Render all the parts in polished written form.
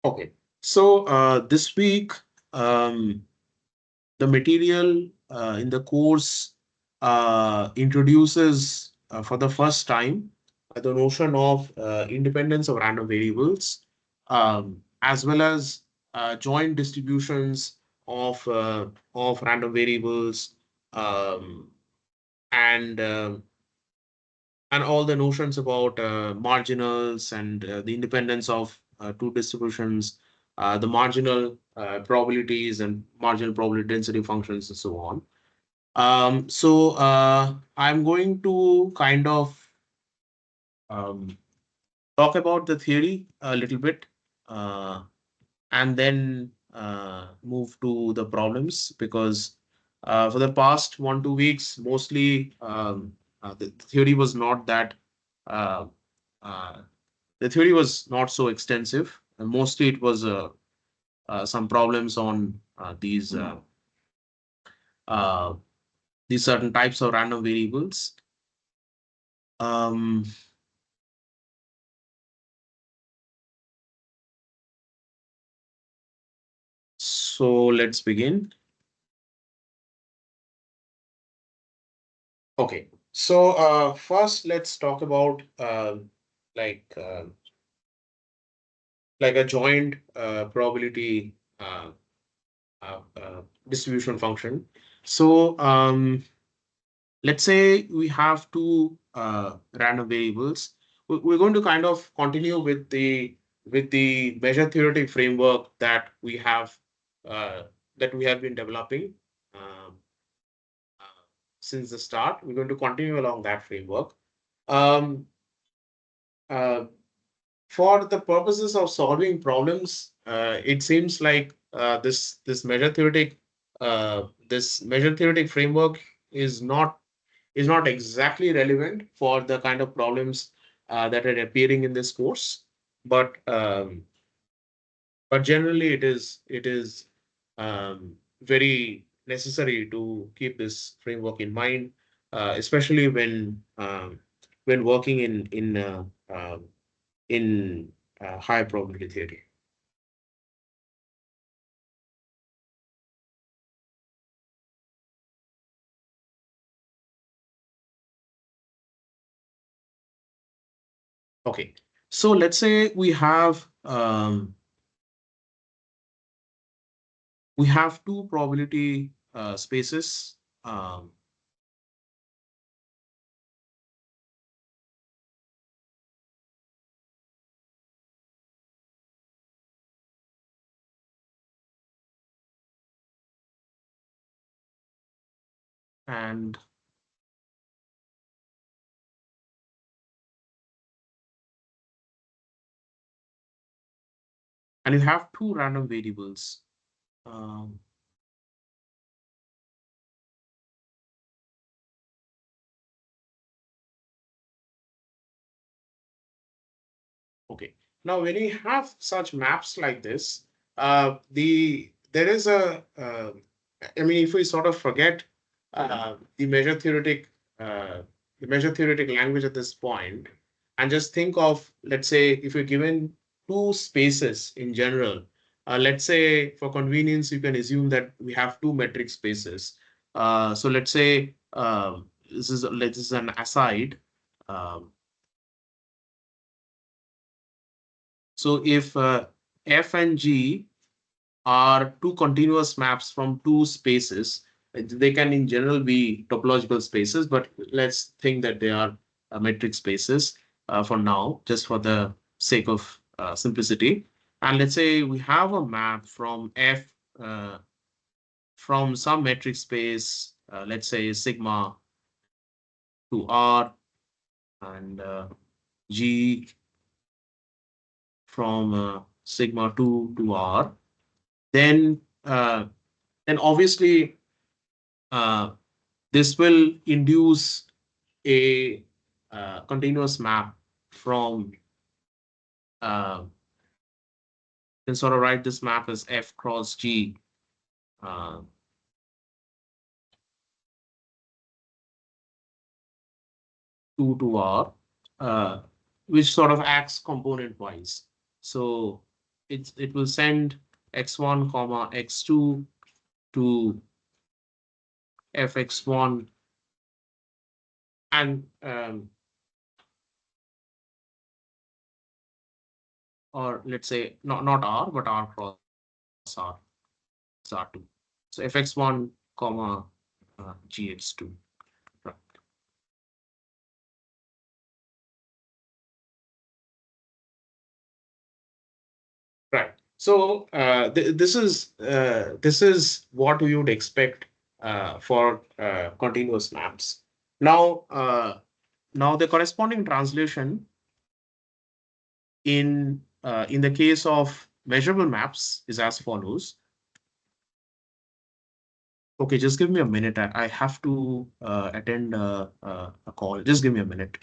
Okay. So this week, the material in the course introduces for the first time the notion of independence of random variables, as well as joint distributions of random variables, um, and and all the notions about marginals and the independence of two distributions, the marginal probabilities and marginal probability density functions, and so on. I'm going to kind of um, talk about the theory a little bit, uh, and then move to the problems, because for the past 1 2 weeks, mostly the theory was not that uh, uh, the theory was not so extensive. And mostly it was some problems on uh, these certain types of random variables. Um, so let's begin. Okay. So first, let's talk about like uh, like a joint probability distribution function. So let's say we have two random variables. We're going to kind of continue with the measure theoretic framework uh, that we have been developing um, uh, since the start. We're going to continue along that framework. Um, uh, for the purposes of solving problems, it seems like this measure theoretic framework is not is not exactly relevant for the kind of problems that are appearing in this course, but generally it is very necessary to keep this framework in mind, especially when working in high probability theory. Okay, so let's say we have two probability spaces, um, and you have two random variables. Um, okay. Now, when you have such maps like this, there is I mean, if we sort of forget the uh, measure theoretic language at this point, and just think of, let's say, if you're given two spaces in general, let's say for convenience, you can assume that we have two metric spaces. So let's say this is an aside. Um, So if F and G are two continuous maps from two spaces, they can in general be topological spaces, but let's think that they are metric spaces for now, just for the sake of simplicity. And let's say we have a map from F from some metric space, let's say sigma to R, and G from sigma 2 to R. Then obviously uh, this will induce a continuous map from can sort of write this map as F cross G uh, 2 to R, uh, which sort of acts component wise. So it will send x1 comma x2 to fx1, and or let's say not r but r cross r is r2. So fx1 comma gx2. Right. Right. So this is what we would expect for continuous maps. Now, now the corresponding translation in the case of measurable maps is as follows. Okay, just give me a minute. I have to attend a call. Just give me a minute.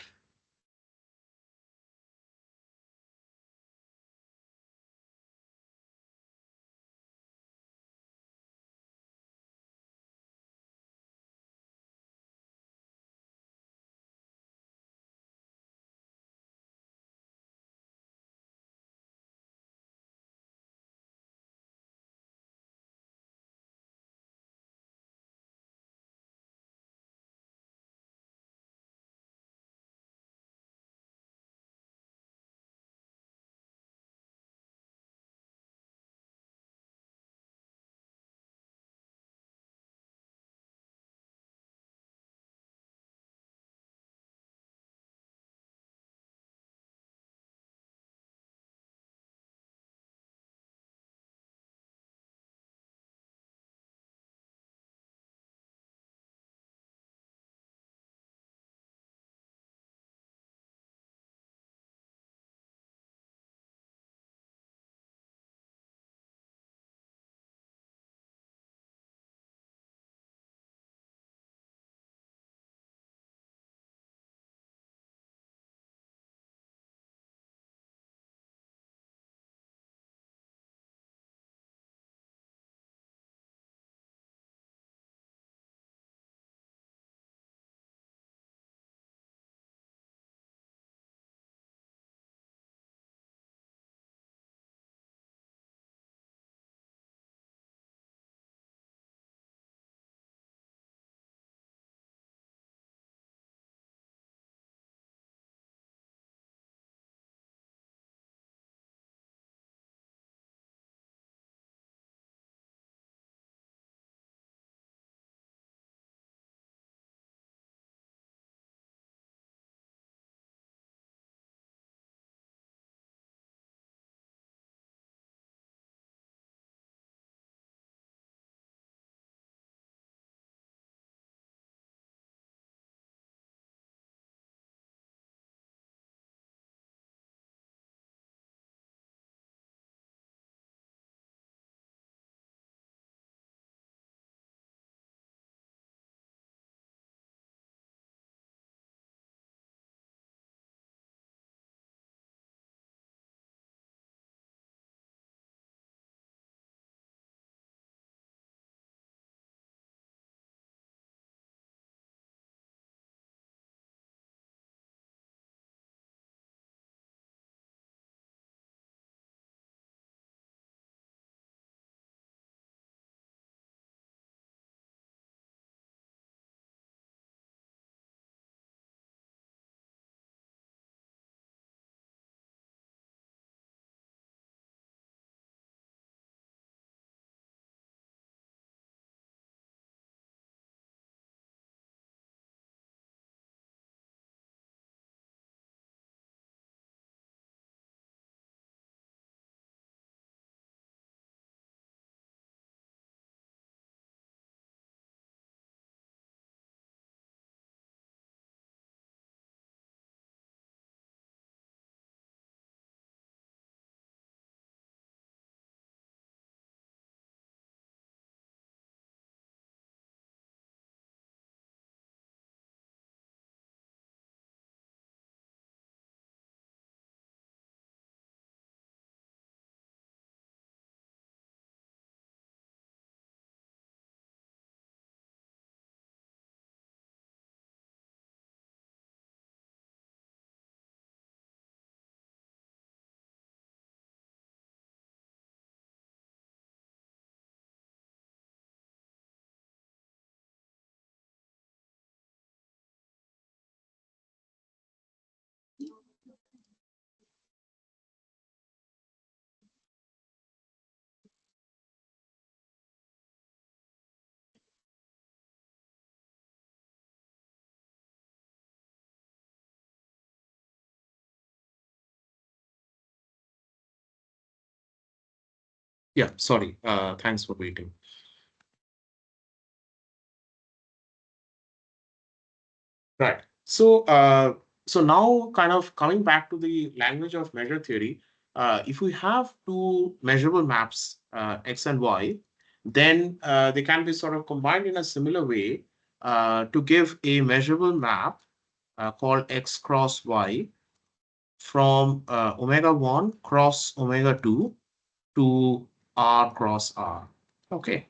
Yeah, sorry. Thanks for waiting. Right. So now kind of coming back to the language of measure theory, if we have two measurable maps, X and Y, then they can be sort of combined in a similar way to give a measurable map called X cross Y from omega 1 cross omega 2 to R cross R. Okay.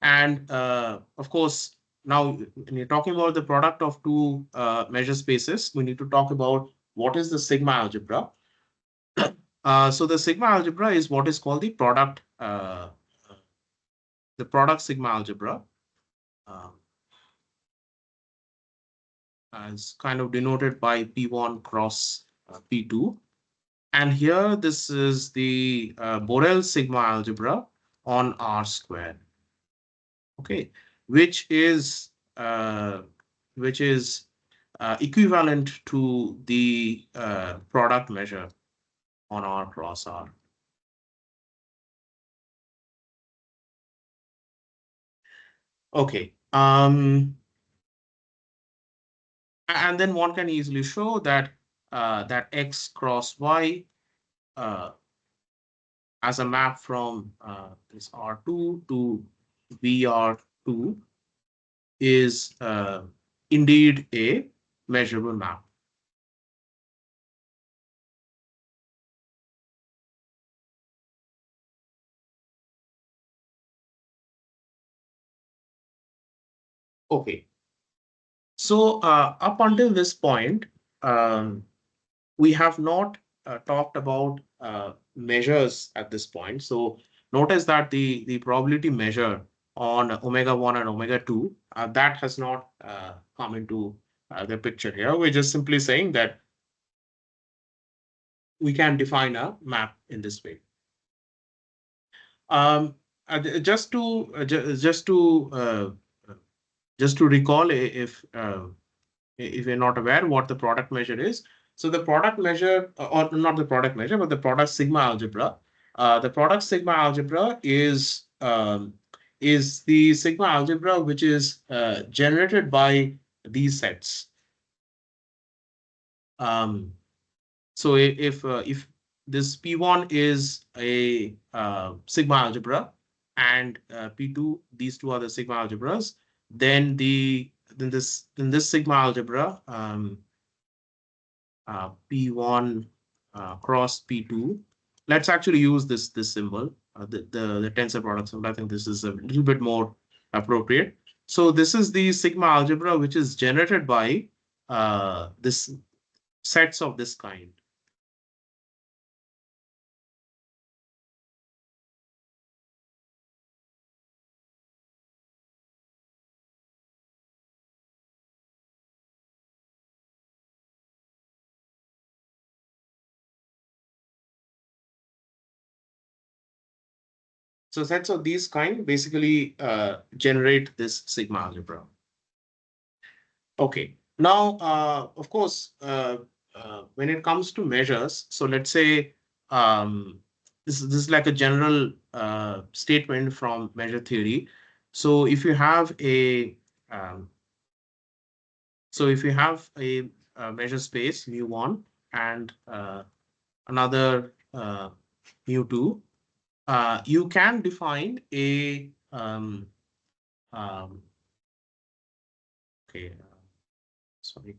And of course, now when you're talking about the product of two measure spaces, we need to talk about what is the sigma algebra. So the sigma algebra is what is called the product sigma algebra, uh, as kind of denoted by P1 cross P2. And here, this is the Borel sigma algebra on R squared. Okay, which is uh, which is equivalent to the product measure on R cross R. Okay. And then one can easily show that that X cross Y uh, as a map from this R2 to VR2 is indeed a measurable map. Okay. So up until this point, um, we have not talked about measures at this point. So notice that the probability measure on omega 1 and omega 2, that has not come into the picture here. We're just simply saying that we can define a map in this way. Um, just to just to recall, if you're not aware what the product measure is. So the product measure, or not the product measure, but the product sigma algebra. The product sigma algebra is the sigma algebra which is generated by these sets. Um, so if this P1 is a sigma algebra and P2, these two are the sigma algebras, then this sigma algebra P1 cross P2. Let's actually use this symbol, the tensor product symbol. I think this is a little bit more appropriate. So this is the sigma algebra which is generated by this sets of this kind. So sets of these kind basically generate this sigma algebra. Okay. Now, of course, when it comes to measures, so let's say this is like a general statement from measure theory. So if you have a um, if you have a measure space mu1 and another mu2, you can define a um, okay, sorry.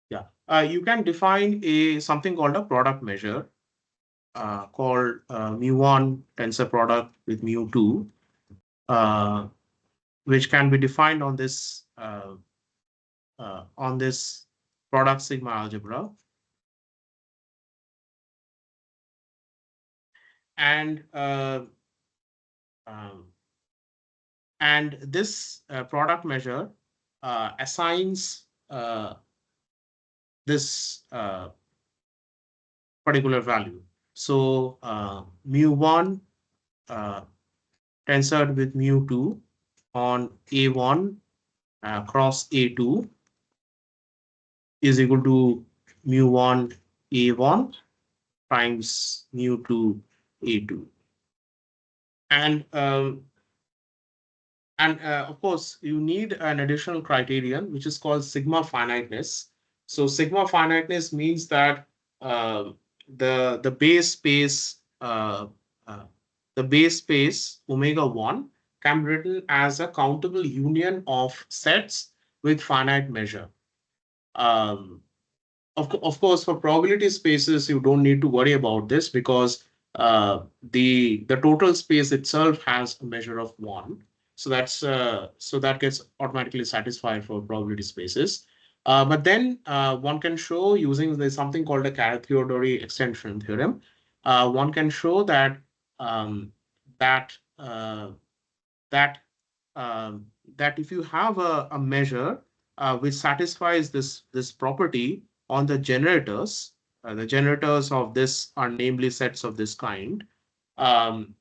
Yeah, you can define a something called a product measure called mu1 tensor product with mu2, uh, which can be defined on this product sigma algebra, and um, this product measure assigns this particular value. So mu1 uh, tensored with mu2 on A1 cross A2 is equal to mu1 A1 times mu2 A2. And of course, you need an additional criterion, which is called sigma finiteness. So sigma finiteness means that uh, the base space uh, the base space omega 1 can be written as a countable union of sets with finite measure. Um, of course, for probability spaces, you don't need to worry about this because the total space itself has a measure of 1. So that gets automatically satisfied for probability spaces. But then one can show using there's something called a Carathéodory extension theorem. One can show that um, that uh, that um, that if you have a measure which satisfies this property on the generators of this are namely sets of this kind, um,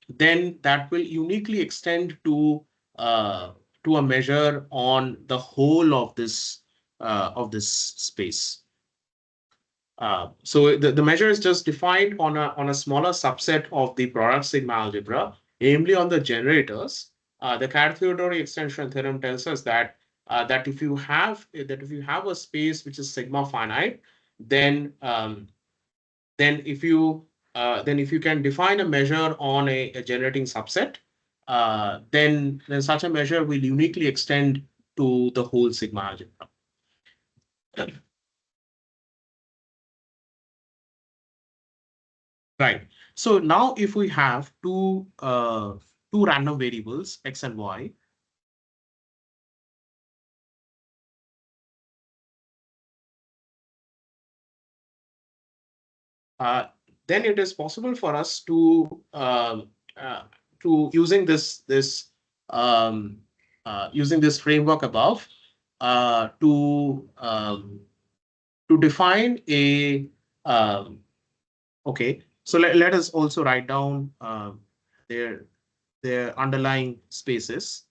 then that will uniquely extend to a measure on the whole of this space. So the measure is just defined on a smaller subset of the product sigma algebra, namely on the generators. The Carathéodory extension theorem tells us that that if you have a space which is sigma finite, then then if you then if you can define a measure on a generating subset, then such a measure will uniquely extend to the whole sigma algebra. Right. So now if we have two random variables, x and y, uh, then it is possible for us uh, to um, using this framework above uh, to um, to define a okay. So let us also write down their their underlying spaces.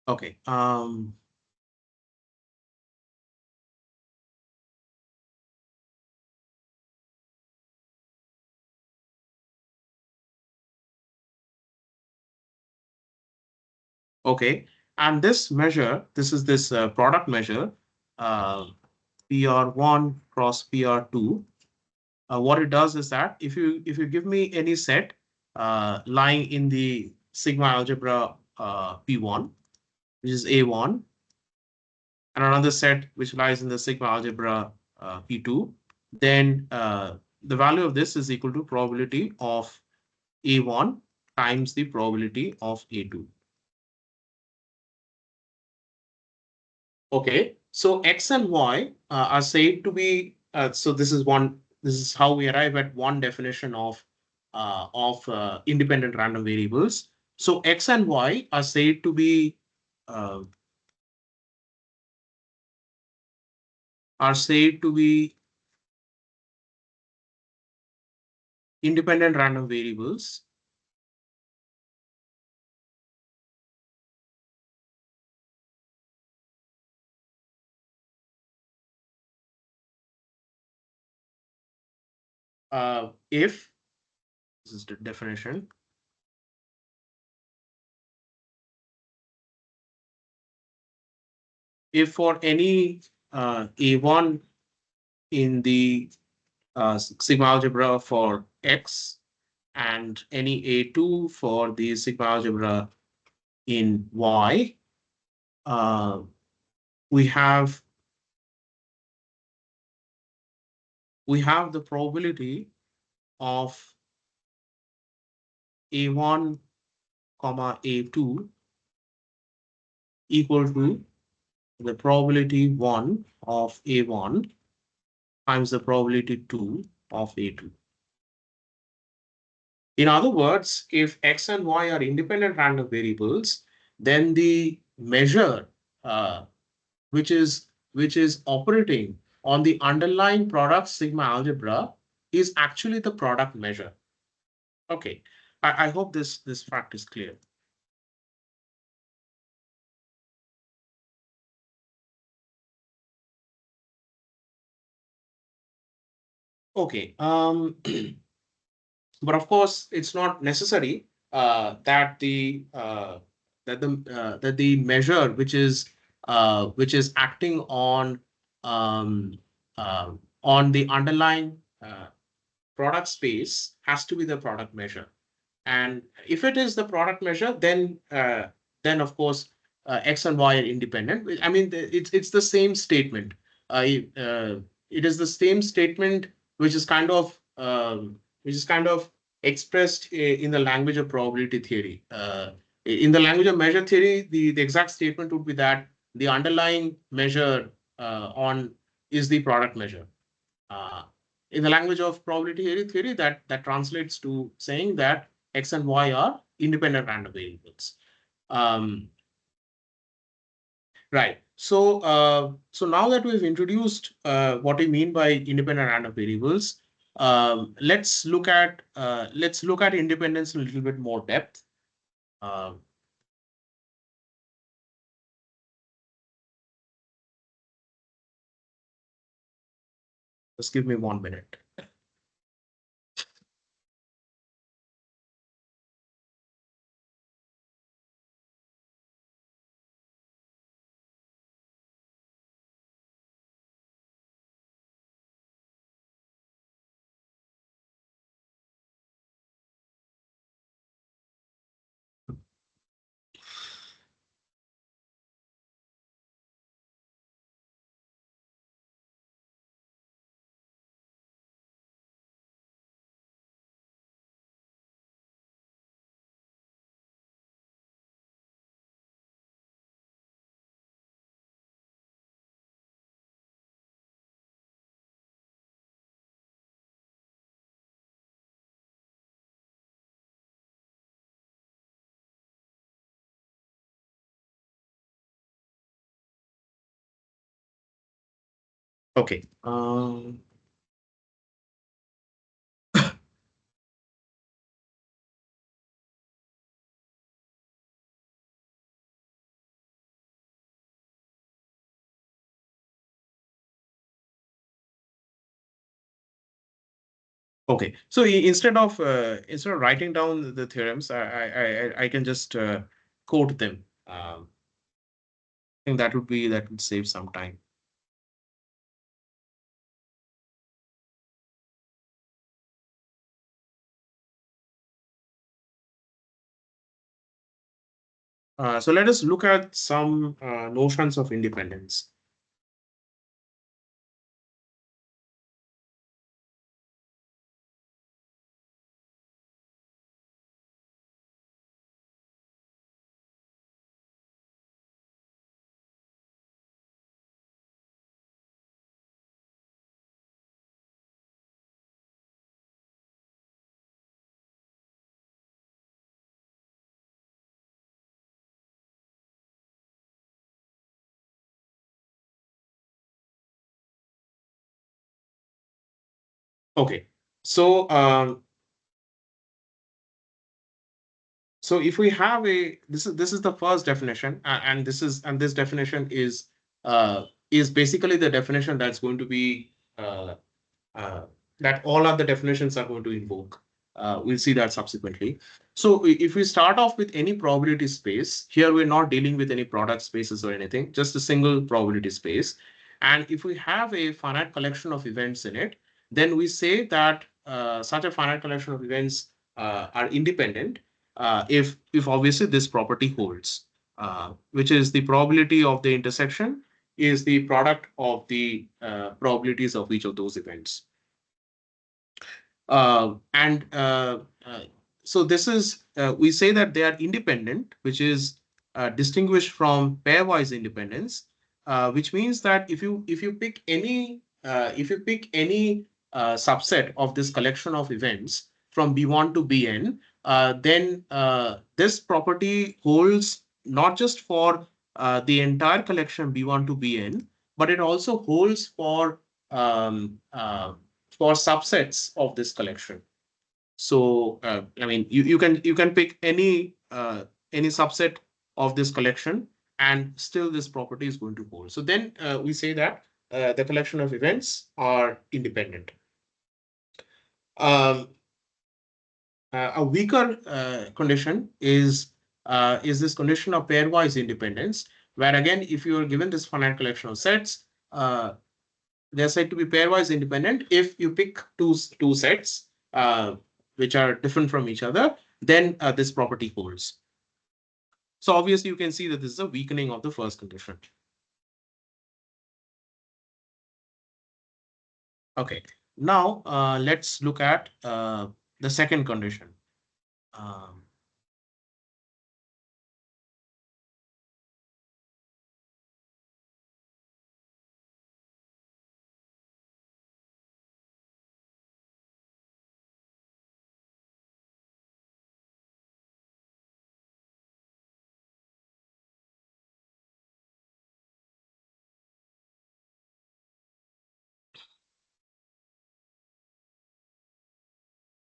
Okay. Okay. And this measure, this is this product measure, uh, PR1 cross PR2. What it does is that if you give me any set lying in the sigma algebra P1, which is A1, and another set which lies in the sigma algebra P2, then the value of this is equal to probability of A1 times the probability of A2. Okay, so x and y are said to be, so this is how we arrive at one definition of independent random variables. So x and y uh, are said to be independent random variables if, this is the definition, if for any A1 in the sigma algebra for x and any A2 for the sigma algebra in Y, uh, we have the probability of A1 comma A2 equal to the probability 1 of A1 times the probability 2 of A2. In other words, if X and Y are independent random variables, then the measure uh, which is operating on the underlying product sigma algebra is actually the product measure. Okay, I hope this fact is clear. Okay, but of course, it's not necessary that the measure which is acting um, on the underlying product space has to be the product measure. And if it is the product measure, then of course X and Y are independent. I mean, it's the same statement. It is the same statement which is kind of expressed in the language of probability theory. In the language of measure theory, the exact statement would be that the underlying measure on is the product measure. Uh, in the language of probability theory, that translates to saying that X and Y are independent random variables. Um, right. So now that we've introduced what we mean by independent random variables, let's look at independence in a little bit more depth. Um, just give me 1 minute. Okay. Okay. So instead of writing down the theorems, I can just quote them. I think that would save some time. So let us look at some notions of independence. Okay. So so if we have this is the first definition, and this definition is basically the definition that's going to be uh, that all other definitions are going to invoke. We'll see that subsequently. So if we start off with any probability space, here we're not dealing with any product spaces or anything, just a single probability space. And if we have a finite collection of events in it, then we say that such a finite collection of events are independent. if obviously this property holds, which is the probability of the intersection is the product of the probabilities of each of those events. And so this is we say that they are independent, which is distinguished from pairwise independence, which means that if you pick any subset of this collection of events from B1 to Bn, then this property holds not just for the entire collection B1 to Bn, but it also holds um, uh, for subsets of this collection. So I mean, you can pick any subset of this collection, and still this property is going to hold. So then we say that the collection of events are independent. Um, a weaker condition is this condition of pairwise independence, where again, if you are given this finite collection of sets, they're said to be pairwise independent. If you pick two sets which are different from each other, then this property holds. So obviously you can see that this is a weakening of the first condition. Okay, now let's look at the second condition. Um,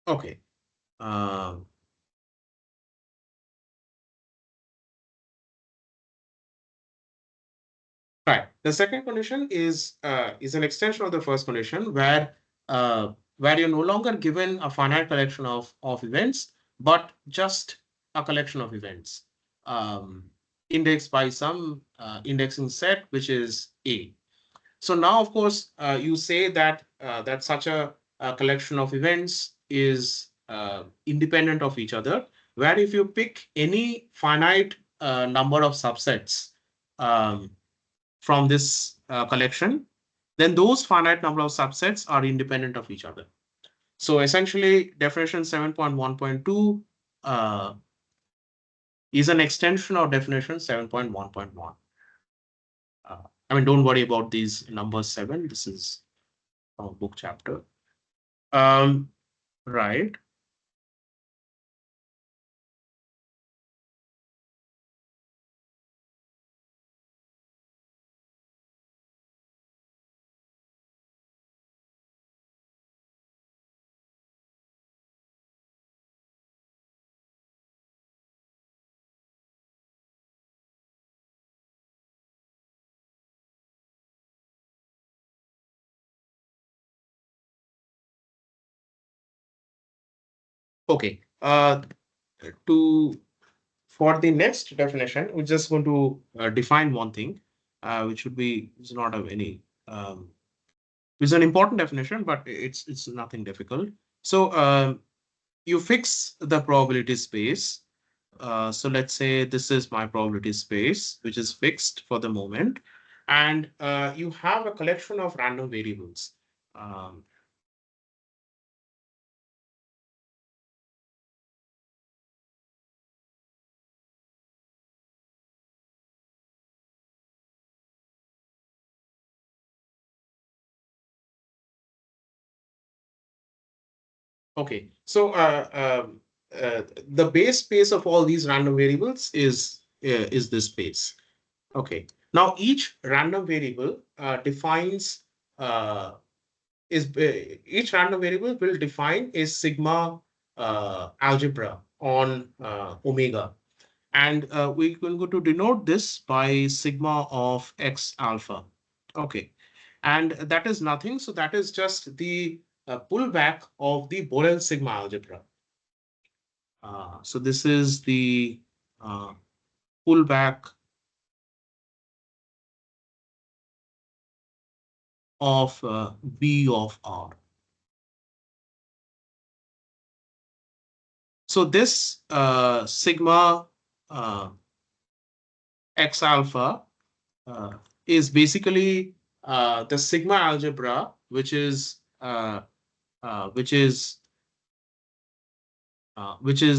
okay. Um, Right. The second condition is an extension of the first condition where you're no longer given a finite collection of events, but just a collection of events indexed by some indexing set, which is A. So now, of course, you say that that such a collection of events is independent of each other, where if you pick any finite number of subsets um, from this collection, then those finite number of subsets are independent of each other. So essentially, definition 7.1.2 is an extension of definition 7.1.1. I mean, don't worry about these numbers 7. This is from a book chapter. Um, right. Okay. To For the next definition, we're just going to define one thing, which would be is not of any it's an important definition, but it's nothing difficult. So you fix the probability space. So let's say this is my probability space, which is fixed for the moment, and you have a collection of random variables. Um, okay, so the base space of all these random variables is this space. Okay. Now each random variable defines is each random variable will define a sigma algebra on omega, and we will go to denote this by sigma of x alpha. Okay, and that is nothing. So that is just the pullback of the Borel sigma algebra. So this is the uh, pullback of B of R. So this sigma x alpha uh, is basically the sigma algebra, which is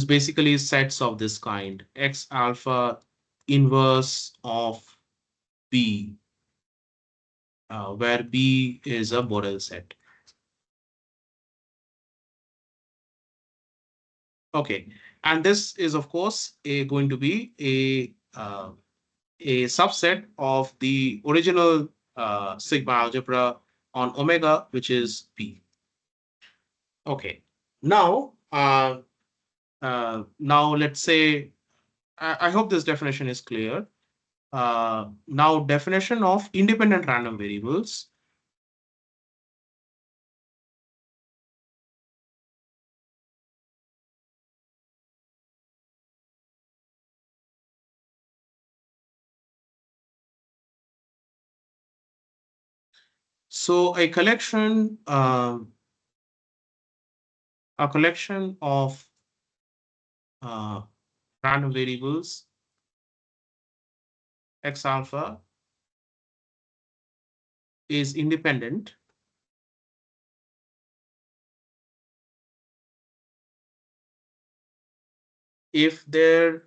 basically sets of this kind: x alpha inverse of B, where B is a Borel set. Okay, and this is of course going to be a subset of the original sigma algebra on omega, which is P. Okay, now now let's say I hope this definition is clear. Now definition of independent random variables. So a collection of uh, random variables x alpha is independent if their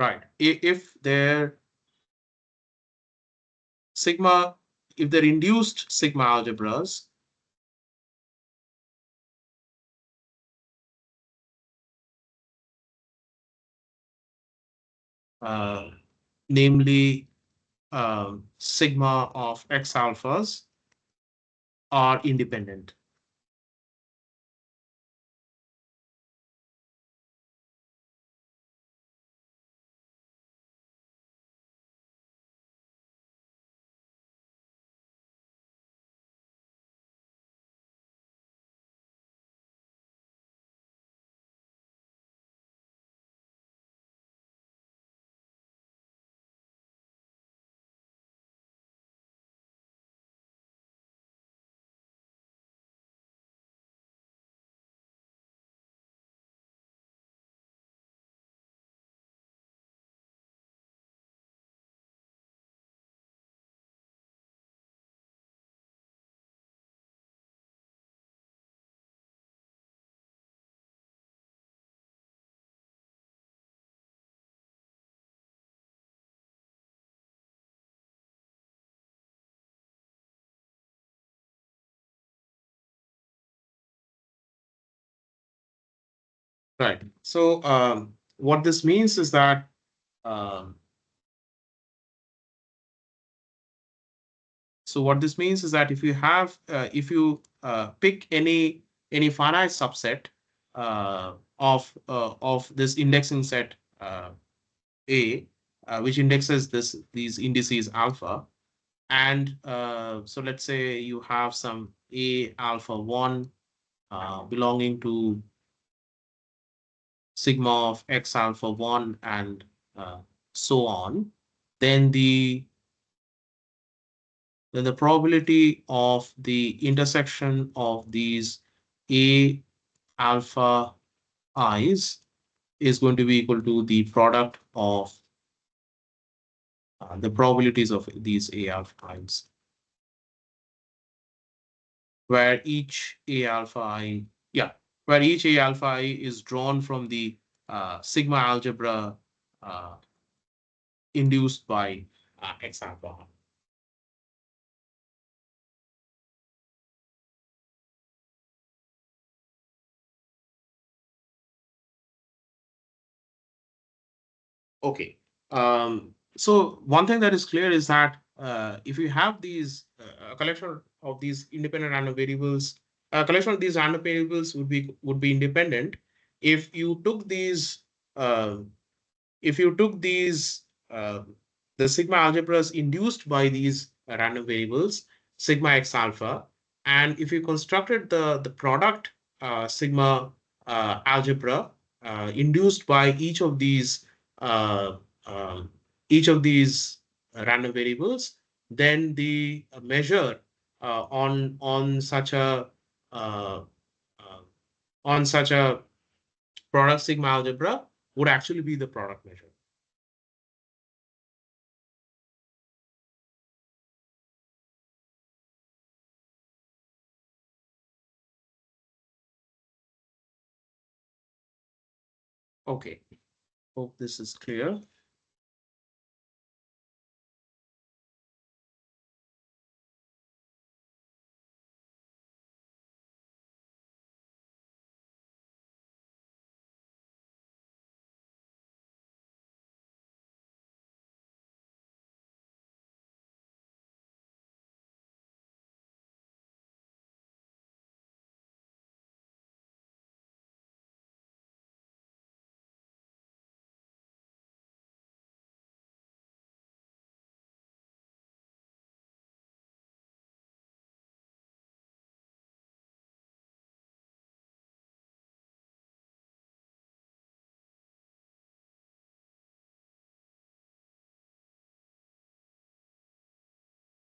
right if their sigma if their induced sigma algebras uh, namely sigma of x alphas are independent. Right. So what this means is that um, if you have pick any finite subset of this indexing set A, which indexes these indices alpha, and so let's say you have some A alpha 1 belonging to sigma of x alpha 1 and uh, so on, then the probability of the intersection of these A alpha i's is going to be equal to the product of the probabilities of these A alpha i's, where each A alpha I, yeah, where each A alpha I is drawn from the sigma algebra uh, induced by X alpha. Okay. So one thing that is clear is that if you have these a collection of these independent random variables, a collection of these random variables would be independent if you took these uh, if you took these uh, the sigma algebras induced by these random variables sigma x alpha, and if you constructed the product sigma algebra induced by each of these uh, um, each of these random variables, then the measure on such a uh, uh, on such a product sigma algebra would actually be the product measure. Okay, hope this is clear.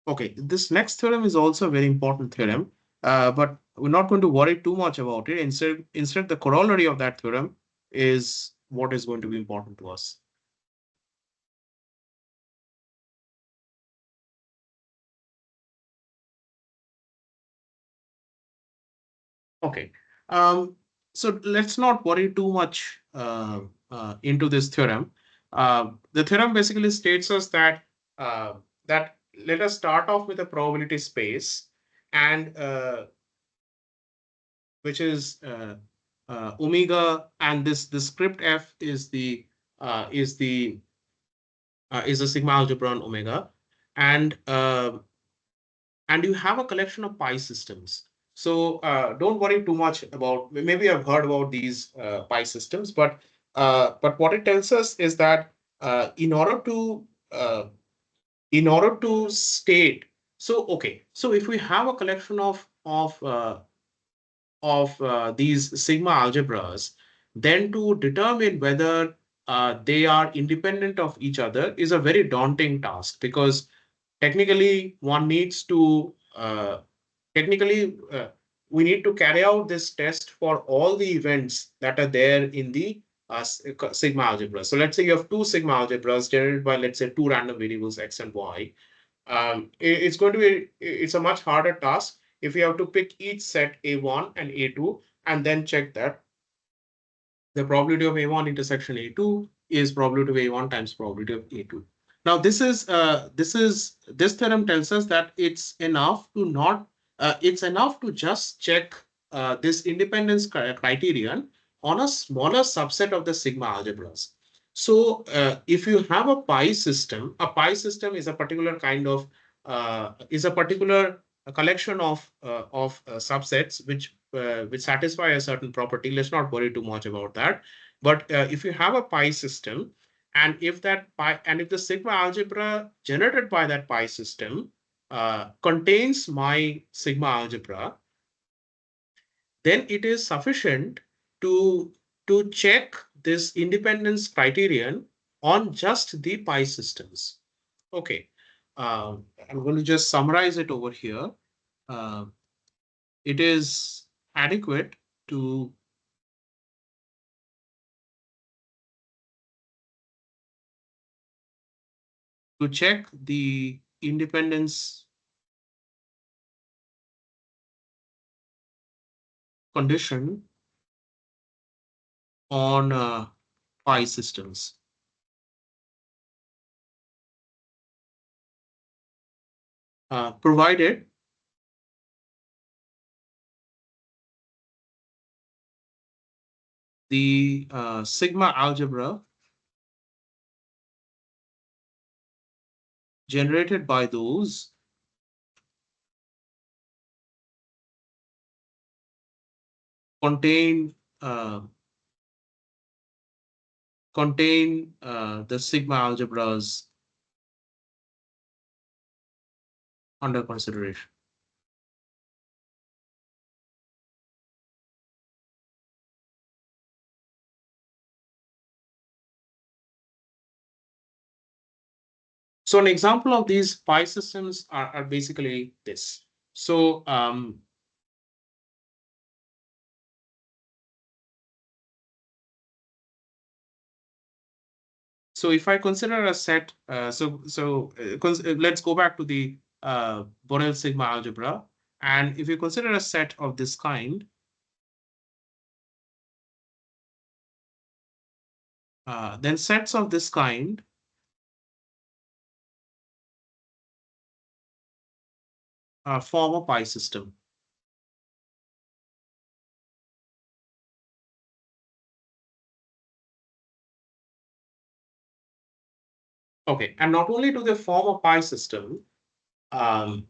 Okay, this next theorem is also a very important theorem, but we're not going to worry too much about it. Instead, the corollary of that theorem is what is going to be important to us. Okay, so let's not worry too much into this theorem. The theorem basically states us that uh, that let us start off with a probability space, and which is omega, and this script f is the sigma algebra on omega, and and you have a collection of pi systems. So don't worry too much about. Maybe I've heard about these pi systems, but what it tells us is that uh, in order to uh, in order to state. So okay, so if we have a collection of these sigma algebras, then to determine whether they are independent of each other is a very daunting task, because technically one needs to technically we need to carry out this test for all the events that are there in the sigma algebra. So let's say you have two sigma algebras generated by, let's say, two random variables x and y. It's going to be, it's a much harder task if you have to pick each set A1 and A2 and then check that the probability of A1 intersection A2 is probability of A1 times probability of A2. Now this theorem tells us that it's enough to not it's enough to just check this independence criterion on a smaller subset of the sigma algebras. So if you have a pi system is a particular kind of is a particular collection of subsets which satisfy a certain property. Let's not worry too much about that. But if you have a pi system, and if the sigma algebra generated by that pi system contains my sigma algebra, then it is sufficient to check this independence criterion on just the pi systems. Okay, I'm going to just summarize it over here. Uh, it is adequate to check the independence condition on pi systems, provided the sigma algebra generated by those contain the sigma algebras under consideration. So an example of these pi systems are basically this. So so if I consider a set, let's go back to the Borel sigma algebra. And if you consider a set of this kind, then sets of this kind form a pi system. Okay, and not only do they form a pi system, um,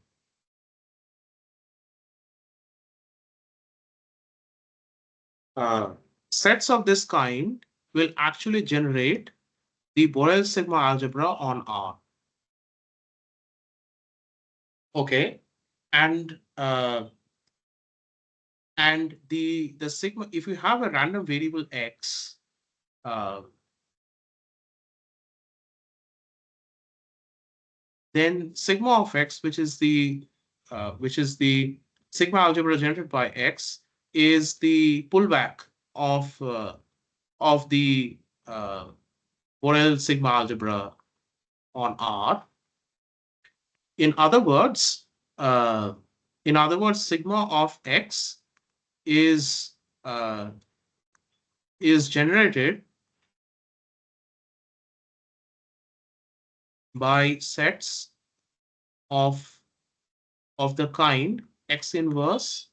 uh, sets of this kind will actually generate the Borel sigma algebra on R. Okay, and the sigma, if you have a random variable x, uh, then sigma of x, which is the sigma algebra generated by x, is the pullback of the uh, Borel sigma algebra on R. In other words, uh, sigma of x is uh, is generated by sets of the kind x inverse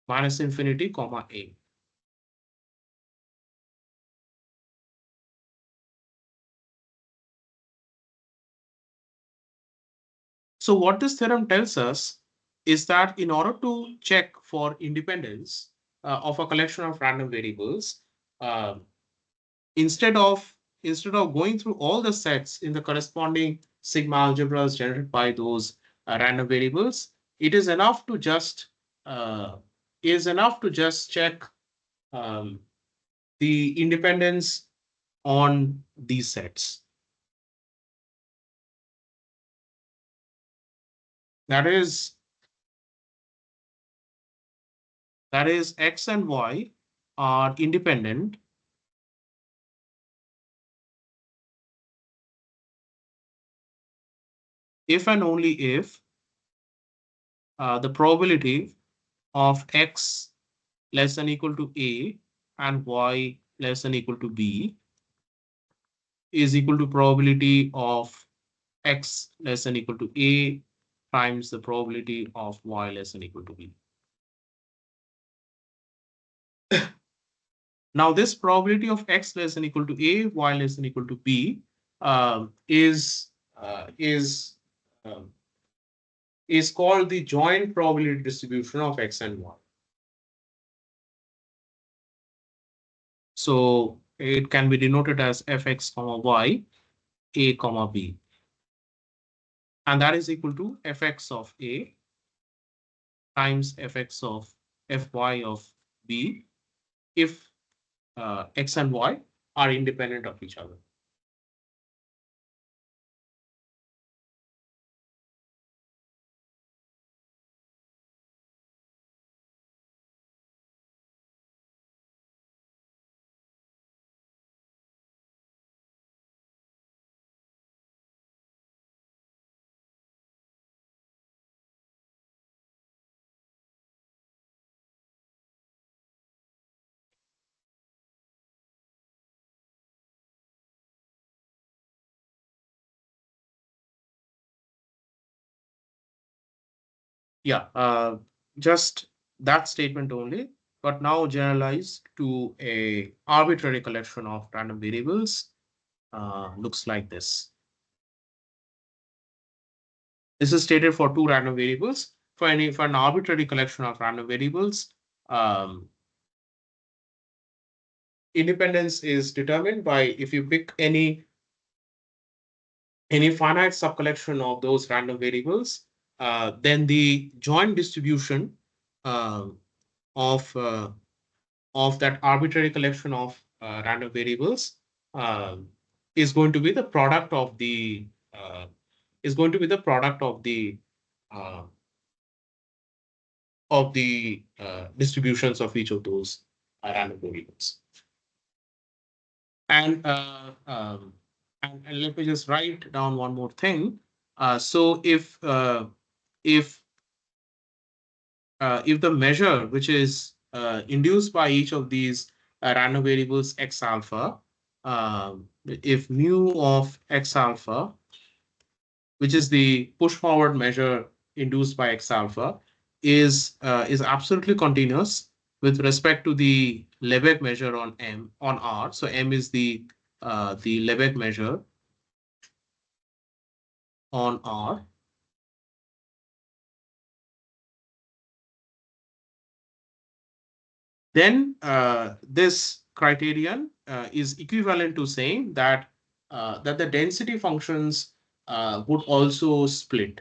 minus infinity comma a. So what this theorem tells us is that in order to check for independence of a collection of random variables, uh, instead of going through all the sets in the corresponding sigma algebras generated by those random variables, it is enough to just uh, check um, the independence on these sets. That is x and y are independent if and only if the probability of x less than equal to a and y less than equal to b is equal to probability of x less than equal to a times the probability of y less than equal to b. Now this probability of x less than equal to a, y less than equal to b is um, is called the joint probability distribution of x and y. So it can be denoted as fx comma y, a comma b. And that is equal to fx of a times fx of fy of b if x and y are independent of each other. Yeah, just that statement only, but now generalized to a arbitrary collection of random variables looks like this. This is stated for two random variables. For an arbitrary collection of random variables, um, independence is determined by if you pick any finite subcollection of those random variables, then the joint distribution uh, of that arbitrary collection of random variables is going to be the product of the uh, is going to be the product uh, of the distributions of each of those random variables. And, and let me just write down one more thing. So if the measure which is induced by each of these random variables x alpha, if mu of x alpha, which is the push forward measure induced by x alpha, is absolutely continuous with respect to the Lebesgue measure on R. So M is the Lebesgue measure on R. Then this criterion is equivalent to saying that that the density functions would also split.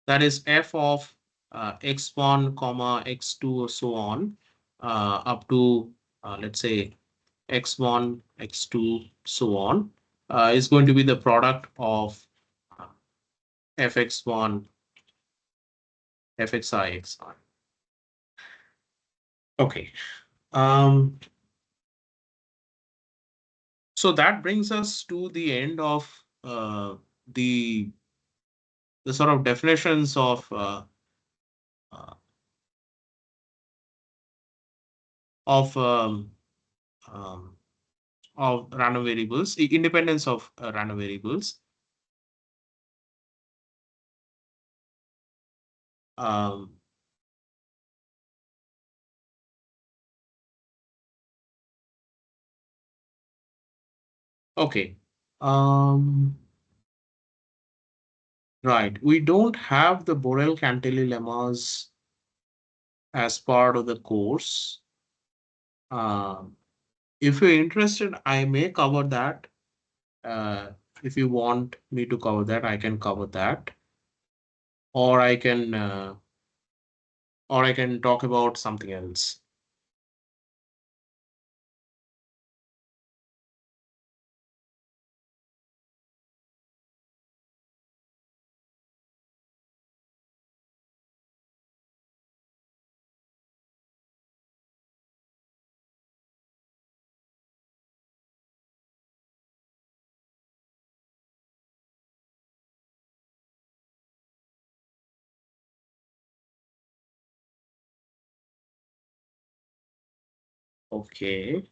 That is f of x1 comma x2 so on up to let's say x1 x2 so on is going to be the product of uh, fx1 fxi xi. Okay. Um, so that brings us to the end of the the sort of definitions uh, of um, um, of random variables, independence of random variables. Um, okay. Um, right. We don't have the Borel-Cantelli lemmas as part of the course. Um, if you're interested, I may cover that. Uh, if you want me to cover that, I can cover that, or I can talk about something else. Okay.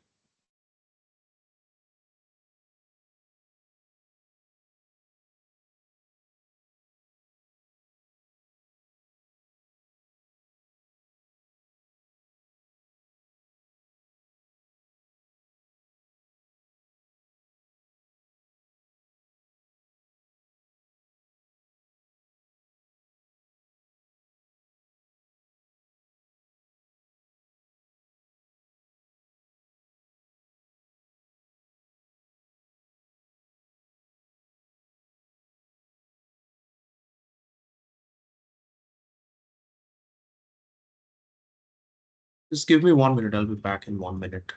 Just give me 1 minute. I'll be back in 1 minute.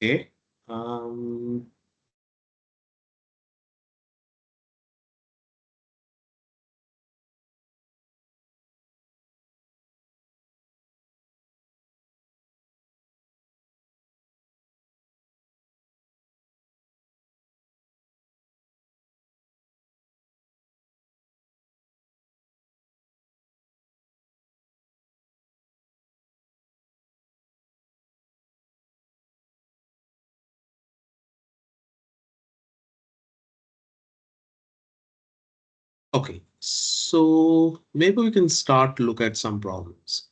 Okay. Um, okay. So maybe we can start to look at some problems.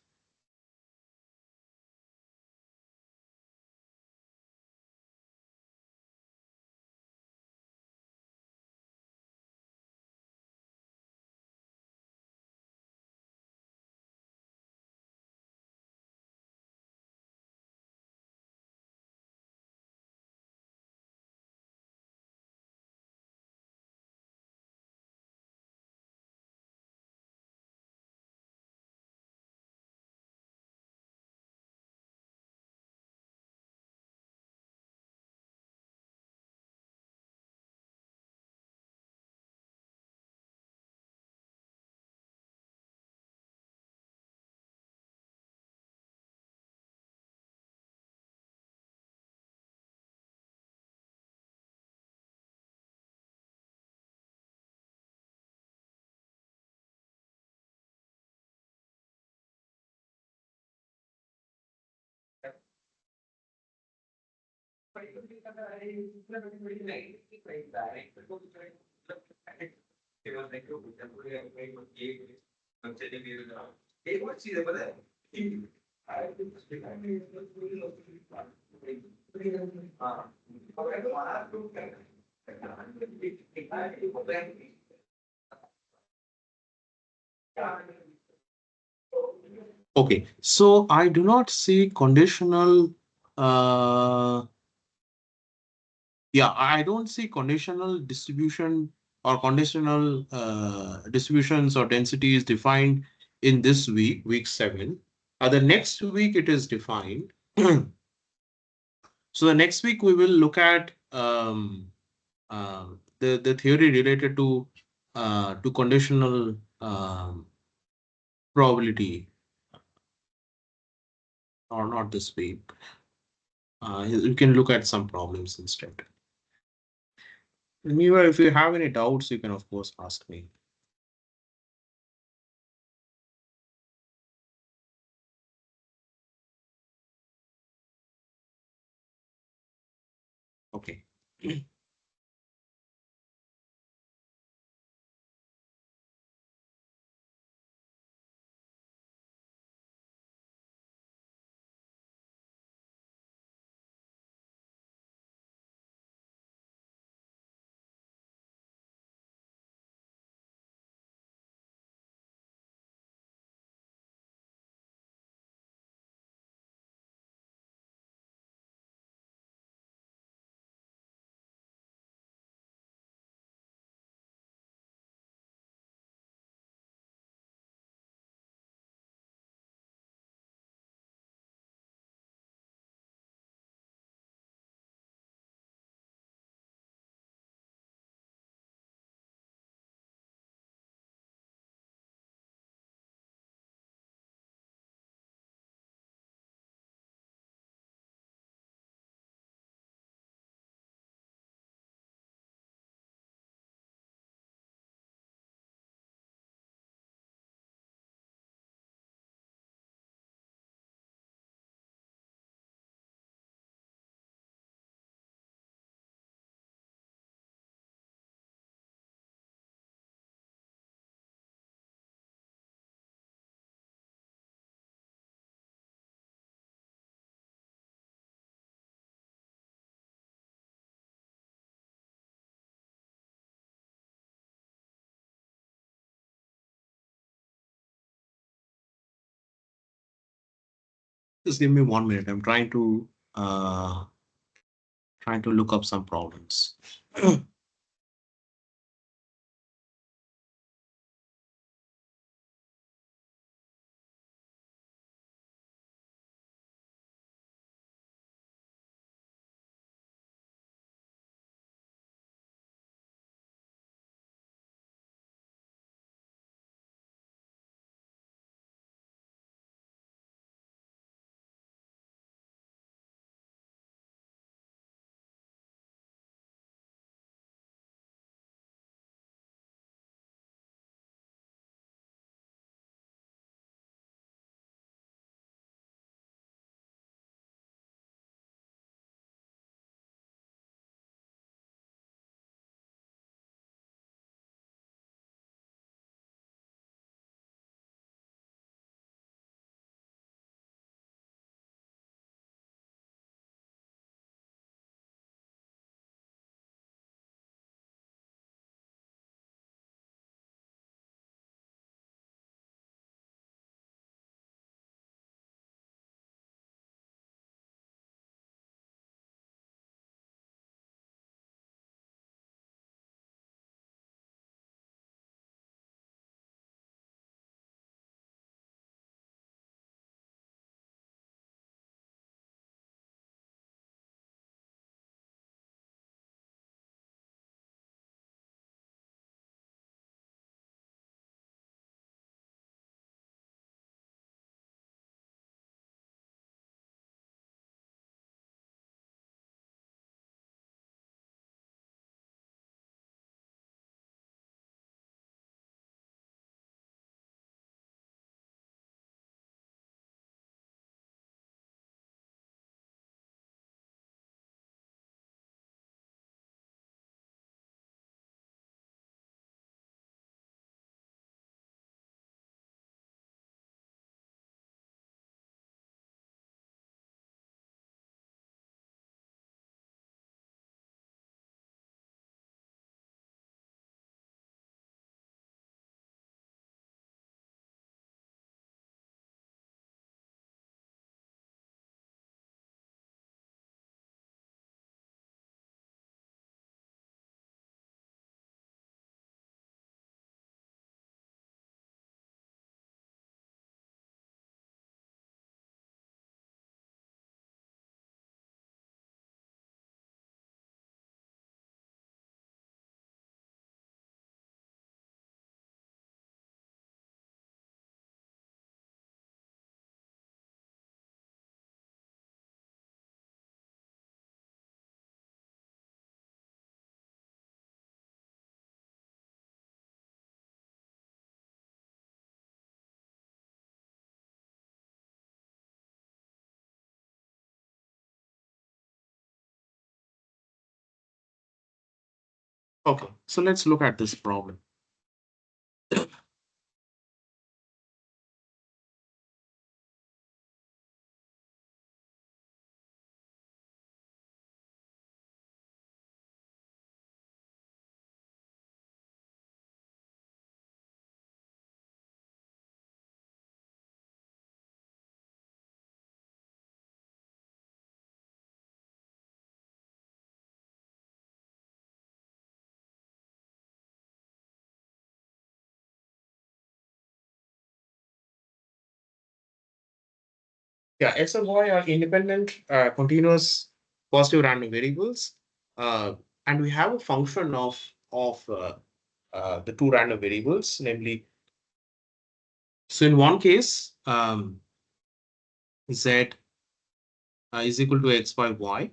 Okay, so I do not see conditional, uh, yeah, I don't see conditional distribution or conditional distributions or densities defined in this week, week 7. The next week it is defined. So the next week we will look at the theory related to conditional probability, or not this week. You can look at some problems instead. Meanwhile, if you have any doubts, you can of course ask me. Okay. Just give me 1 minute. I'm trying to look up some problems. Okay, so let's look at this problem. Yeah, X and Y are independent, continuous positive random variables, uh, and we have a function of the two random variables, namely. So in one case, z is equal to x by y,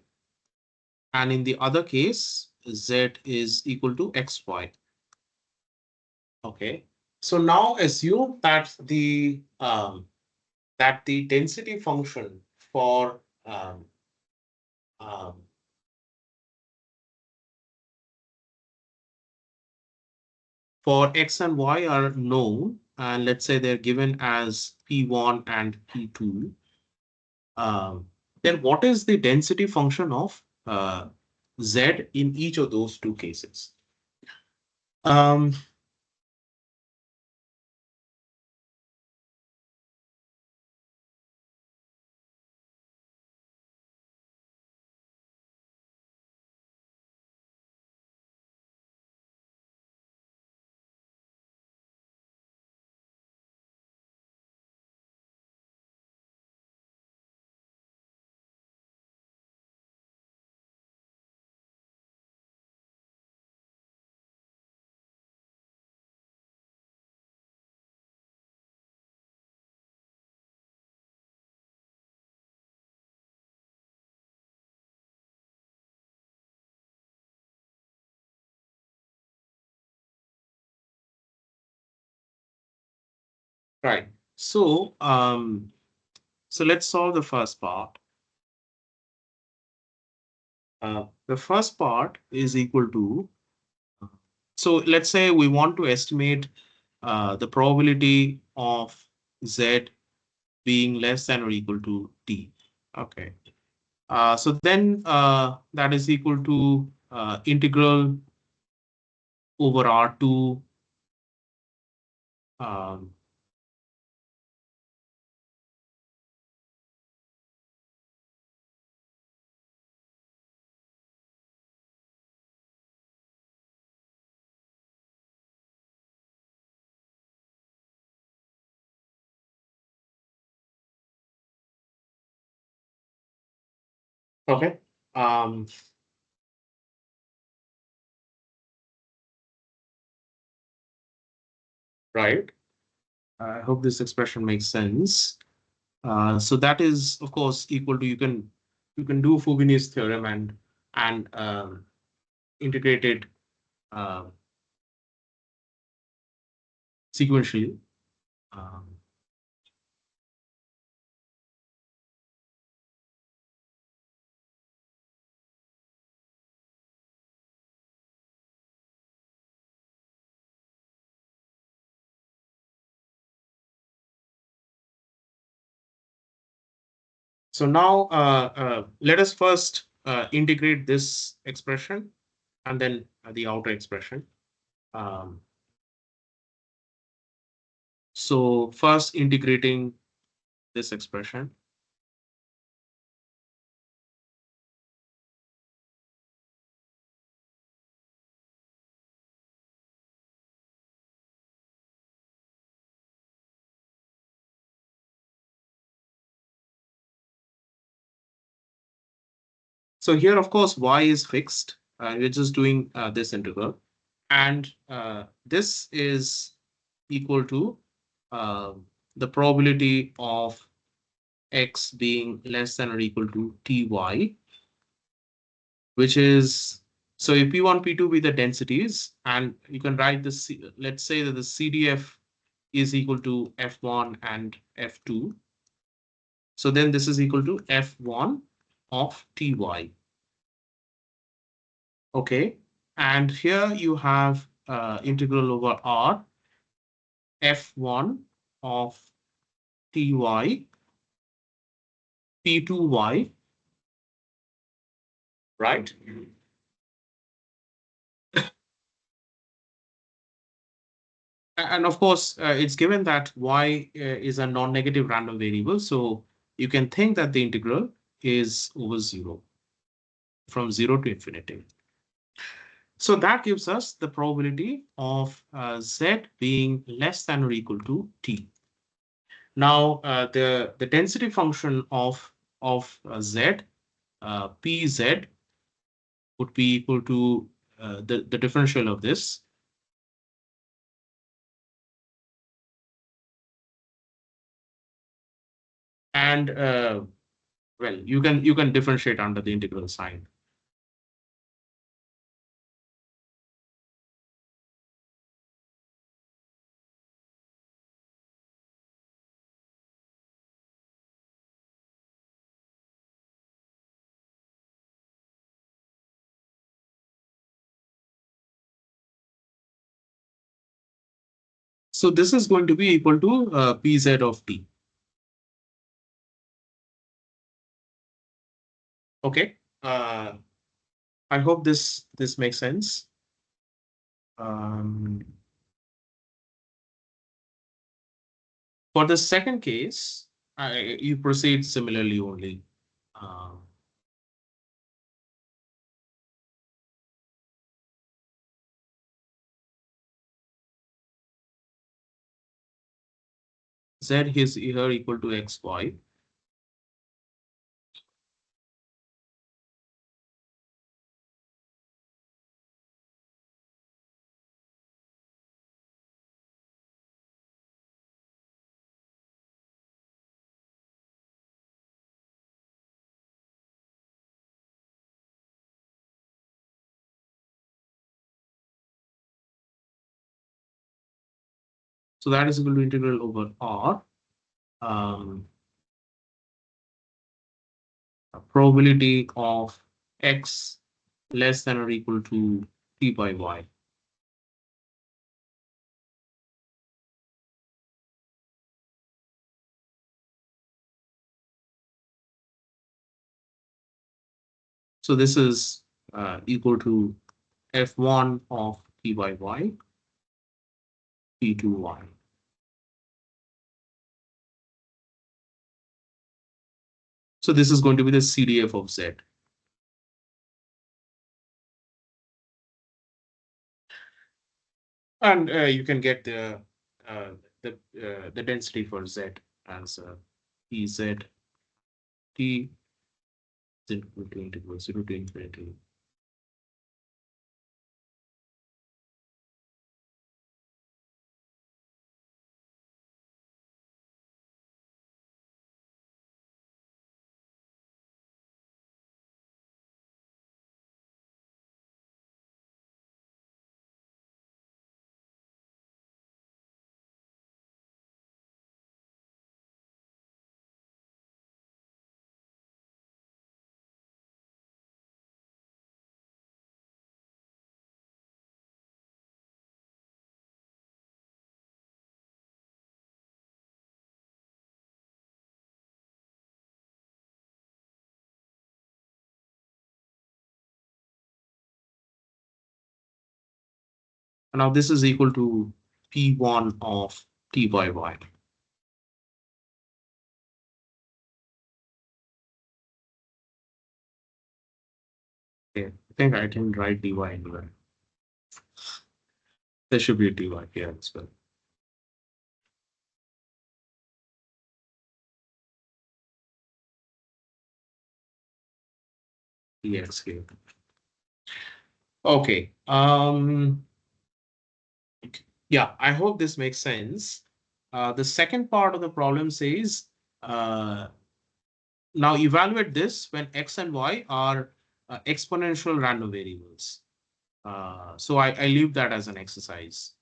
and in the other case, z is equal to xy. Okay. So now assume that the density function for um, for x and y are known, and let's say they're given as p1 and p2. Then what is the density function of z in each of those two cases? Um, right. So let's solve the first part. The first part is equal to, so let's say we want to estimate the probability of z being less than or equal to t. Okay. So then that is equal to integral over R2. Um, okay. Um, right. I hope this expression makes sense. So that is, of course, equal to you can do Fubini's theorem and integrate it uh, sequentially. Um, so now let us first integrate this expression and then the outer expression. Um, so first integrating this expression. So here, of course, y is fixed. We're just doing this integral. And this is equal to uh, the probability of x being less than or equal to ty, which is, so if p1, p2 be the densities, and you can write this, let's say that the CDF is equal to f1 and f2. So then this is equal to f1 of ty. Okay. And here you have integral over R f1 of ty p2y, right? And of course, it's given that y is a non-negative random variable. So you can think that the integral is over 0, from 0 to infinity. So that gives us the probability of z being less than or equal to t. Now, the density function of z, pz, would be equal to the differential of this. And well, you can differentiate under the integral sign. So this is going to be equal to pz of t. Okay. I hope this makes sense. Um, for the second case, you proceed similarly only. Um, z is here equal to xy. So that is equal to integral over r. Um, Probability of x less than or equal to t by y. So this is equal to f1 of t by y, p2y. So this is going to be the CDF of z. And you can get uh, the density for z as pz t is equal to integral 0 to infinity. And now this is equal to p1 of t by y. Okay. I think I didn't write dy anywhere. There should be a dy here as well. Dx here. Okay. Yeah, I hope this makes sense. The second part of the problem says, uh, now evaluate this when x and y are exponential random variables. So I leave that as an exercise.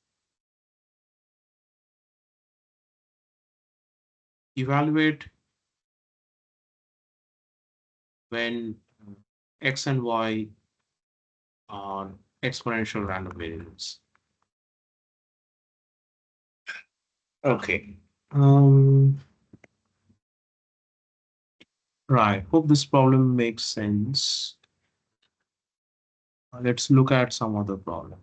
Evaluate when x and y are exponential random variables. Okay. Right. Hope this problem makes sense. Let's look at some other problem.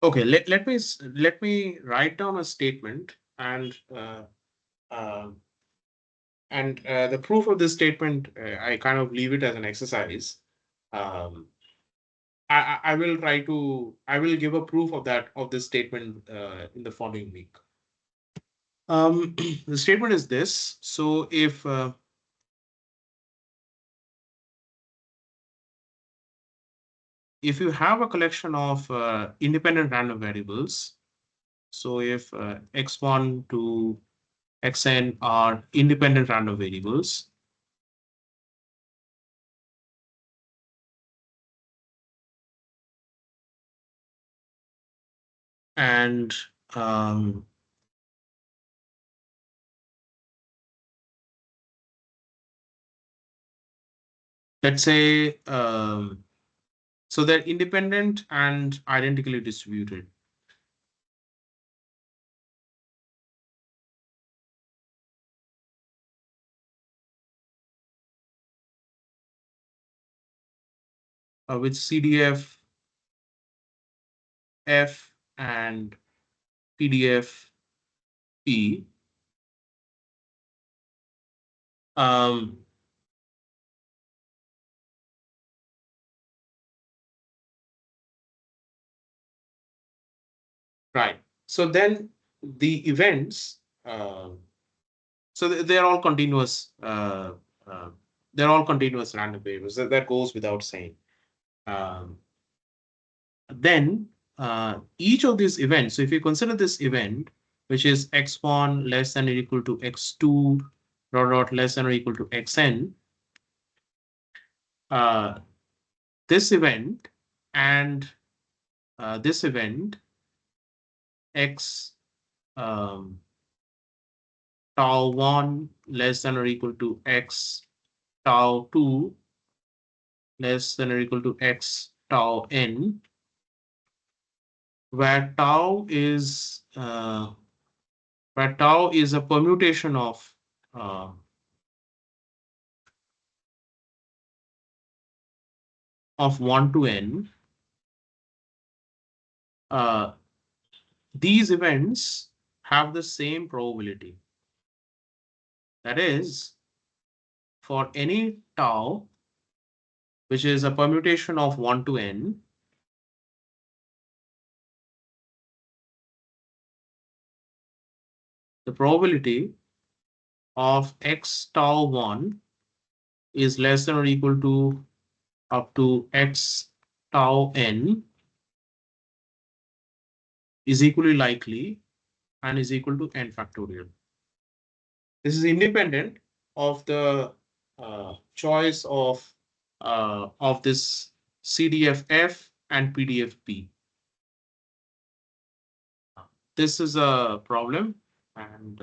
Okay, let me write down a statement uh, and the proof of this statement, I kind of leave it as an exercise. Um, I will I will give a proof of this statement in the following week. The statement is this. So if you have a collection of independent random variables, so if x1 to xn are independent random variables, and let's say so they're independent and identically distributed. With CDF F and PDF P. Um, right. So then the events, so they're all continuous. Uh, they're all continuous random variables. That goes without saying. Um, then each of these events. So if you consider this event, which is x1 less than or equal to x2 dot less than or equal to xn, uh, this event and this event x tau 1 less than or equal to x tau 2 less than or equal to x tau n, where tau is a permutation uh, of 1 to n. uh, these events have the same probability. That is, for any tau, which is a permutation of 1 to n, the probability of x tau 1 is less than or equal to up to x tau n is equally likely and is equal to n factorial. This is independent of the choice of this CDFF and PDFP. This is a problem, and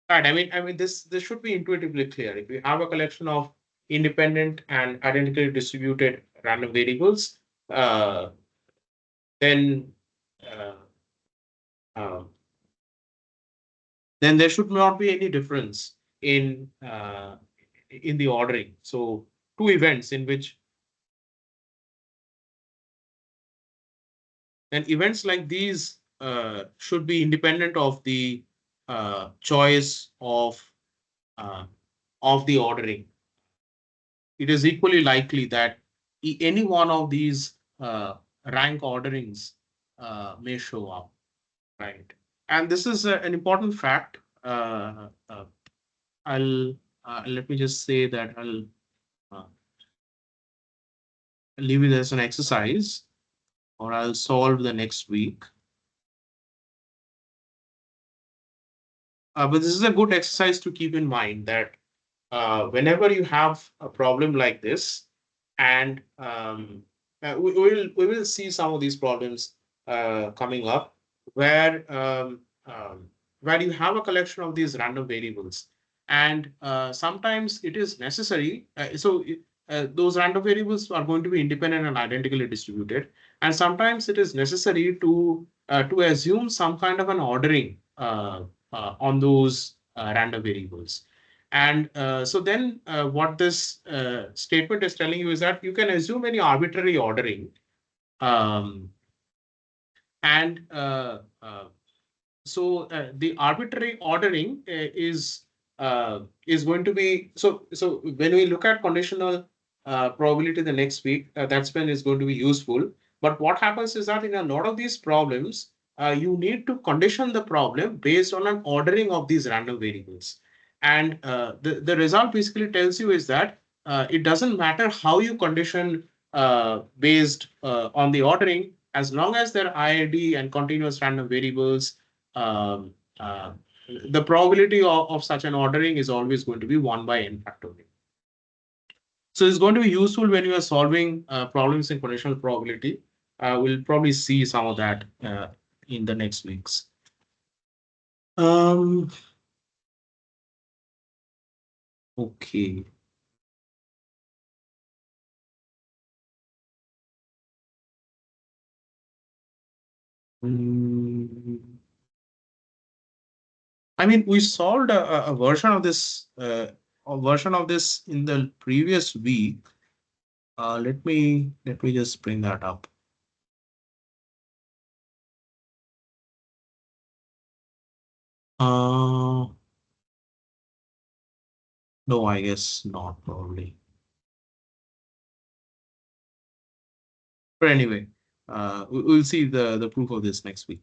right. I mean, this should be intuitively clear. If you have a collection of independent and identically distributed random variables, uh, then uh, um, then there should not be any difference in the ordering. So two events in which, and events like these should be independent of the choice uh, of the ordering. It is equally likely that any one of these rank orderings may show up, right? And this is an important fact. I'll let me just say that I'll uh, leave it as an exercise, or I'll solve the next week. But this is a good exercise to keep in mind that whenever you have a problem like this, and we will see some of these problems coming up where where you have a collection of these random variables, and sometimes it is necessary. Those random variables are going to be independent and identically distributed, and sometimes it is necessary to assume some kind of an ordering on those random variables. And so then what this statement is telling you is that you can assume any arbitrary ordering. Um, and so the arbitrary ordering is going to be, so when we look at conditional probability the next week, that's when it's going to be useful. But what happens is that in a lot of these problems, you need to condition the problem based on an ordering of these random variables. And the result basically tells you is that it doesn't matter how you condition based on the ordering, as long as there are IID and continuous random variables, um, uh, the probability of such an ordering is always going to be 1 by n factorial. So it's going to be useful when you are solving problems in conditional probability. We'll probably see some of that in the next weeks. Um, okay. Mm, I mean, we solved a version of this in the previous week. Let me just bring that up. Uh, no, I guess not, probably. But anyway, we'll see the proof of this next week.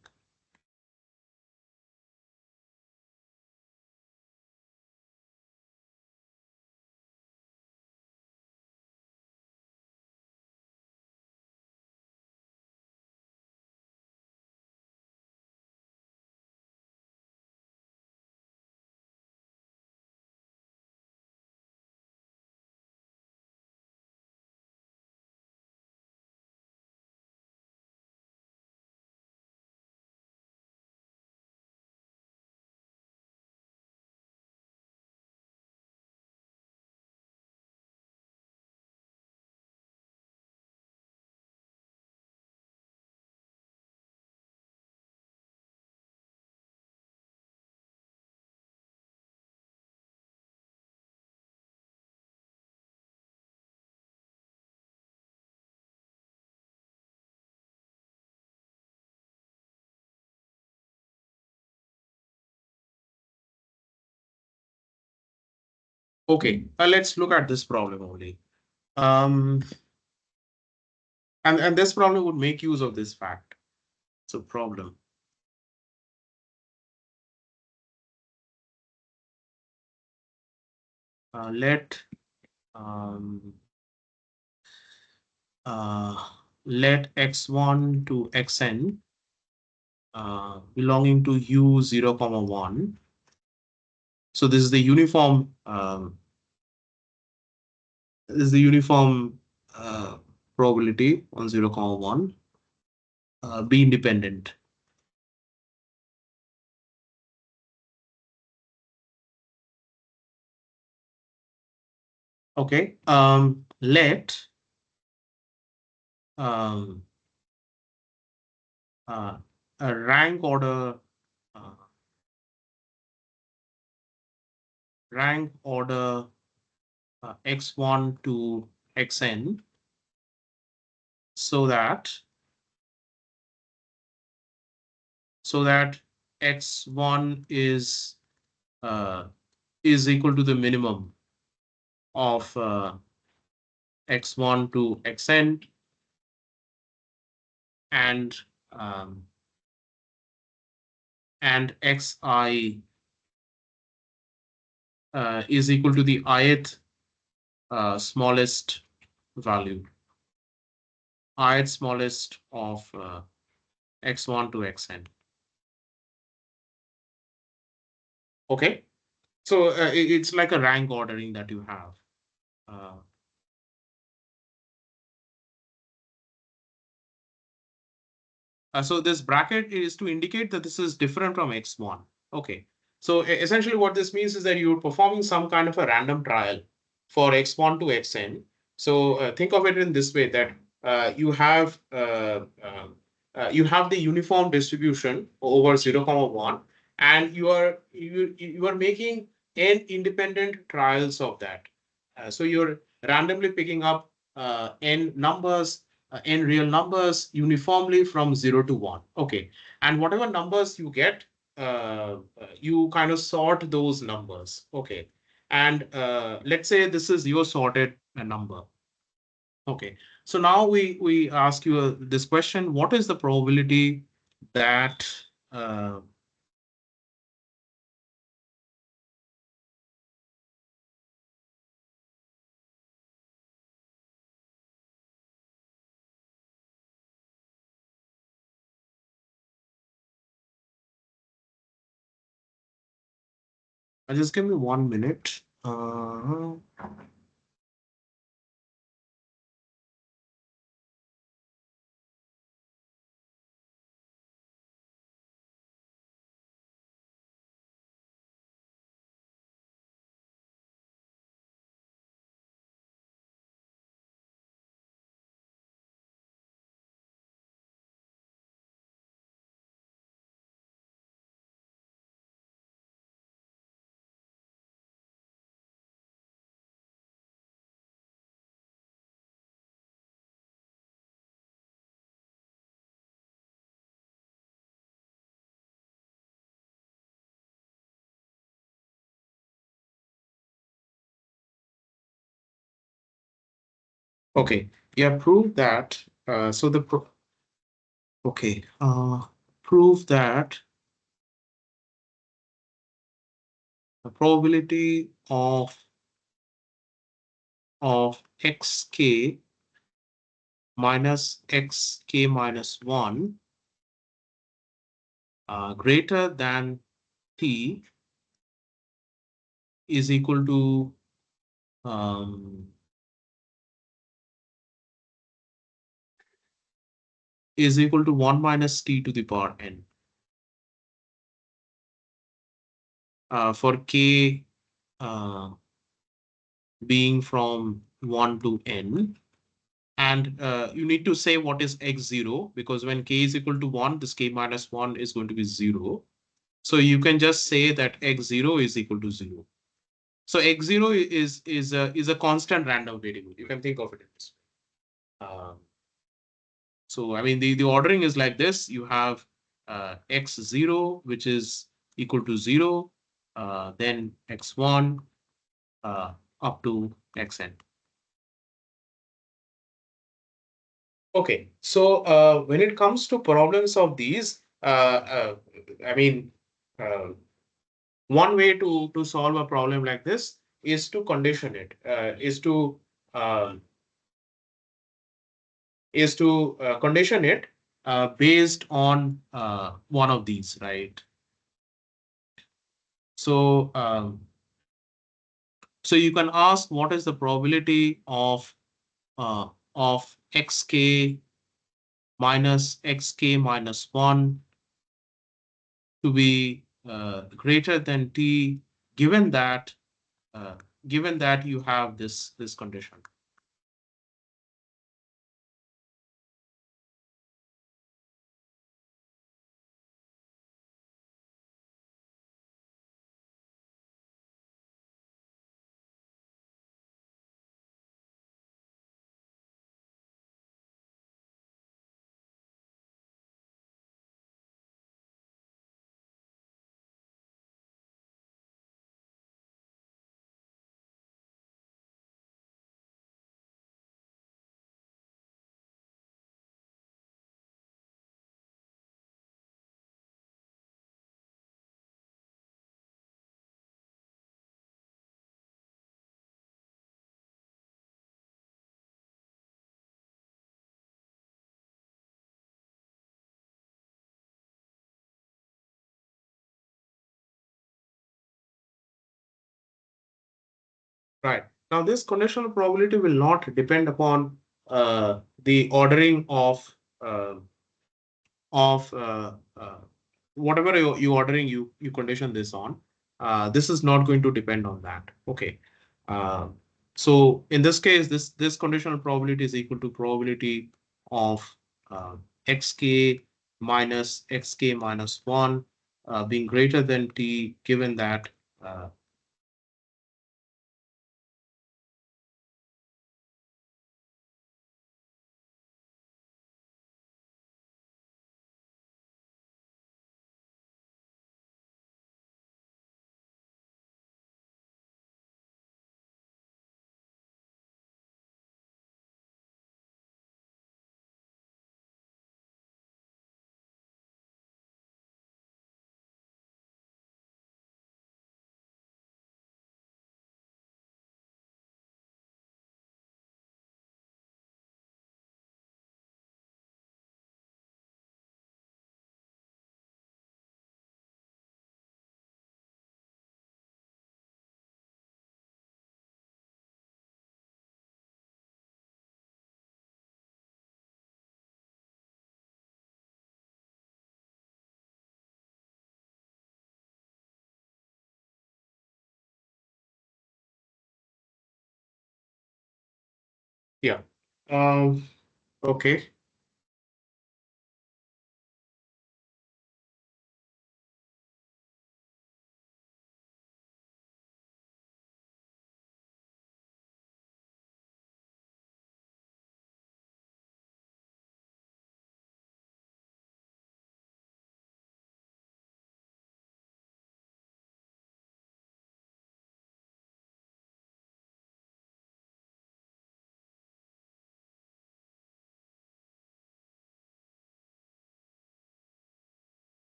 Okay, let's look at this problem only. Um, and this problem would make use of this fact. So problem. Let um, uh, let x1 to xn belonging to u 0, comma 1. So this is the uniform. This is the uniform probability on 0, comma 1. Be independent. Okay. Let um, a uh, rank order x1 to xn, so that x1 uh, is equal to the minimum of x1 to xn, and um, xi is equal to the ith smallest value, ith smallest of x1 to xn. Okay, so it's like a rank ordering that you have. Uh, so this bracket is to indicate that this is different from x1. Okay. So essentially what this means is that you're performing some kind of a random trial for x1 to xn. So think of it in this way, that you have the uniform distribution over 0, 1, and you are making n independent trials of that. So you're randomly picking up n numbers, n real numbers uniformly from 0 to 1. Okay. And whatever numbers you get, you kind of sort those numbers. Okay. And let's say this is your sorted number. Okay. So now we ask you this question: what is the probability that uh, just give me 1 minute. Okay. Yeah, prove that. Okay. Prove that the probability of xk minus xk minus 1 greater than t is equal to um, 1 minus t to the power n for k uh, being from 1 to n. And you need to say what is x0, because when k is equal to 1, this k minus 1 is going to be 0. So you can just say that x0 is equal to 0. So x0 is a constant random variable. You can think of it in this way. So I mean the ordering is like this. You have x0, which is equal to 0, then x1 uh, up to xn. Okay, so when it comes to problems of these, I mean, uh, one way to solve a problem like this is to condition it, uh, condition it based on one of these, right? So so you can ask what is the probability of xk minus xk minus 1 to be greater than t, given that uh, you have this condition. Right. Now, this conditional probability will not depend upon the ordering uh, of whatever you ordering you condition this on. This is not going to depend on that. Okay. Uh, so in this case, this conditional probability is equal to probability of uh, xk minus xk minus one being greater than t, given that uh, yeah. Um, okay.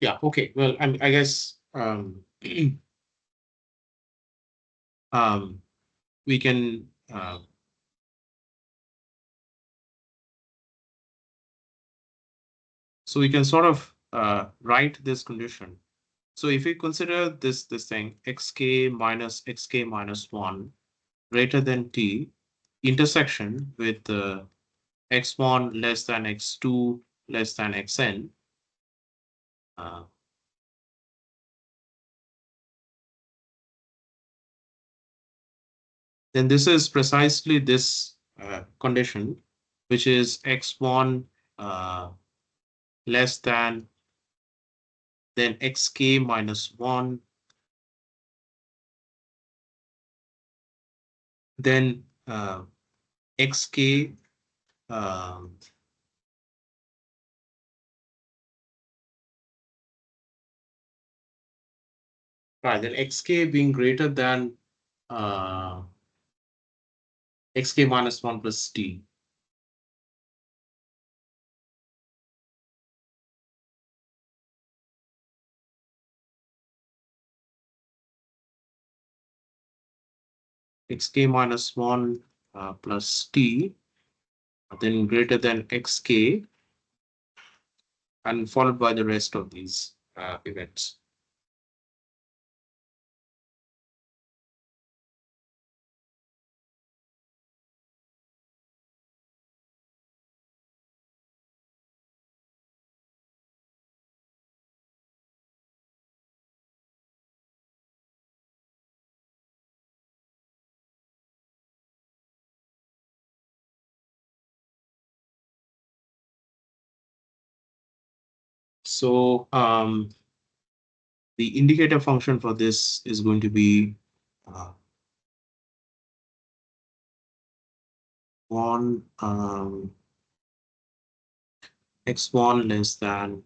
Yeah. Okay. Well, I guess um, we can so we can sort of write this condition. So if we consider this thing xk minus one greater than t intersection with x1 less than x2 less than xn, uh, then this is precisely this condition, which is x1 uh, less than xk minus 1, then xk, um, right, then xk being greater than uh, xk minus 1 plus t, xk minus 1 plus t, then greater than xk, and followed by the rest of these events. So the indicator function for this is going to be uh, one x1 less than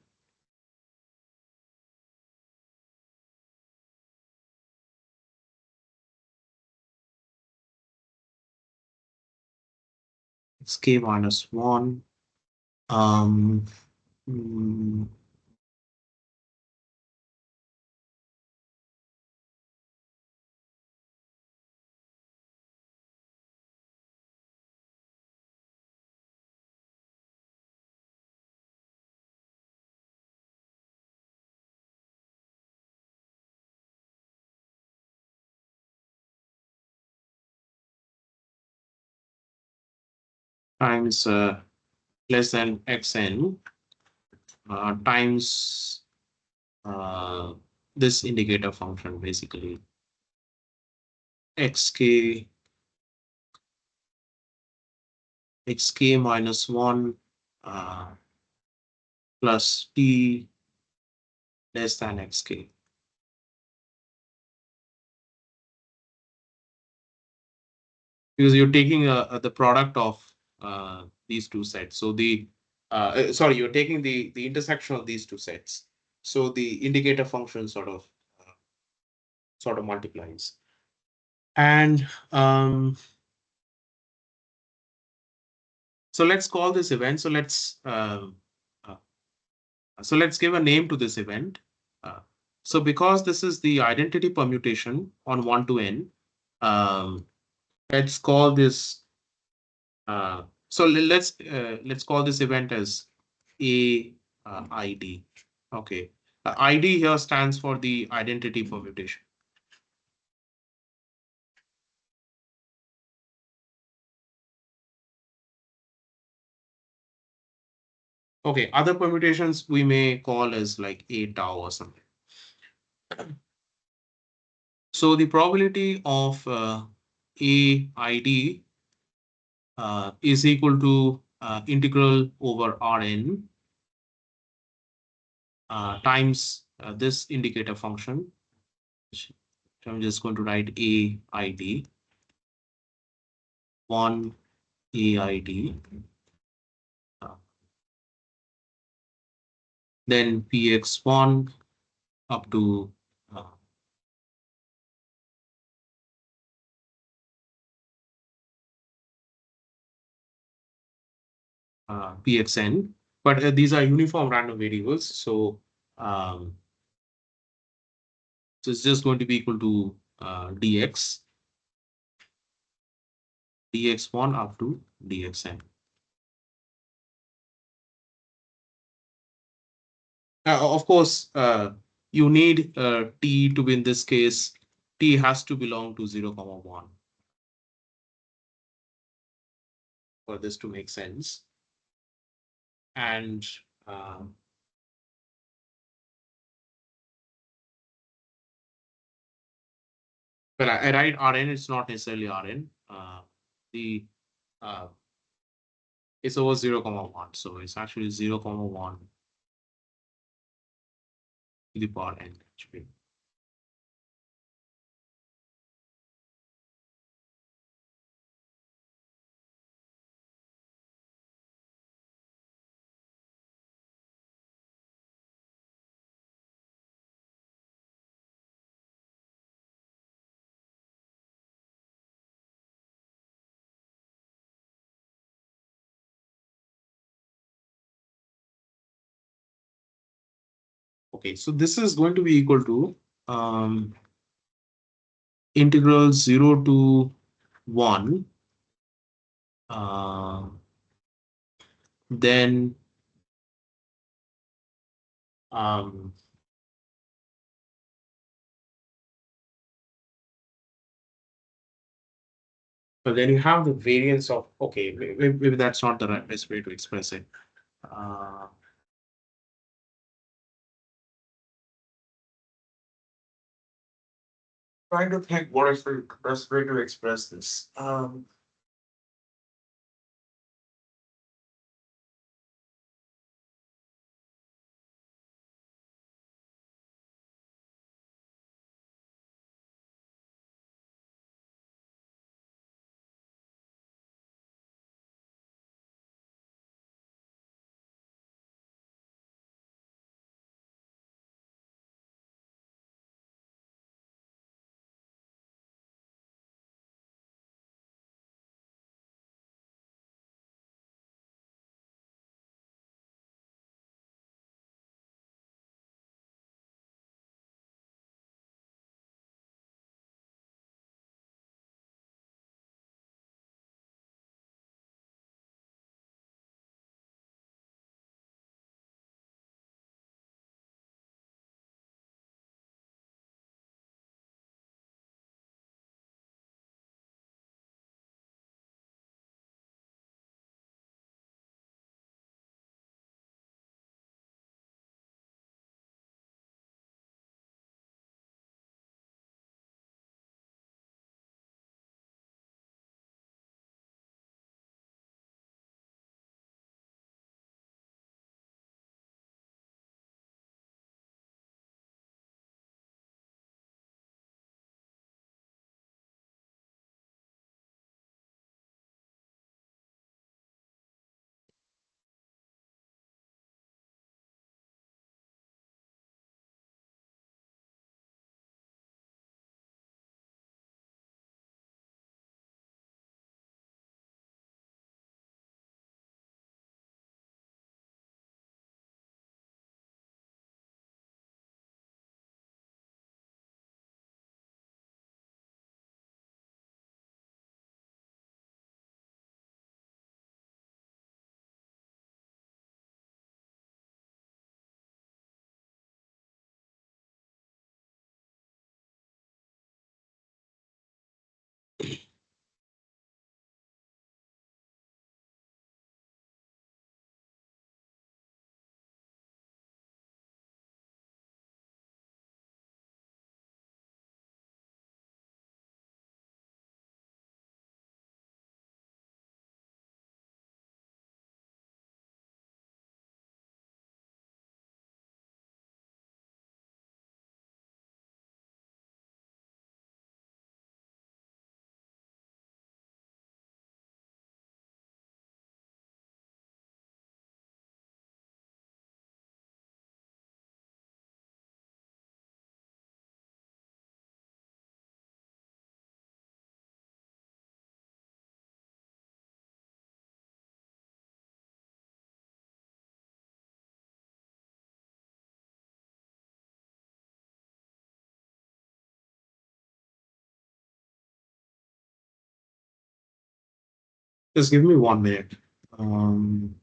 xk minus 1 um, mm, times less than xn times uh, this indicator function, basically xk minus 1 uh, plus t less than xk, because you're taking the product of these two sets. So sorry, you're taking the intersection of these two sets. So the indicator function sort of multiplies. And so let's call this event. Uh, so let's give a name to this event. Uh, so because this is the identity permutation on 1 to n, um, let's call this. Let's call this event as a ID. Okay, ID here stands for the identity permutation. Okay, other permutations we may call as like a tau or something. So the probability of a ID is equal to integral over Rn times this indicator function. So I'm just going to write a ID, 1 AID, then px1 up to pxn. But these are uniform random variables, so so it's just going to be equal to dx1 up to dxn. Of course, you need t to be, in this case, t has to belong to 0, 1 for this to make sense. And well, I write Rn, it's not necessarily Rn. The It's over 0, 1. So it's actually 0, 1 to the power n HP. Okay, so this is going to be equal to integral 0 to 1, then Um, but then you have the variance of, okay, maybe that's not the right best way to express it. Uh, Trying to think what is the best way to express this. just give me 1 minute. Um,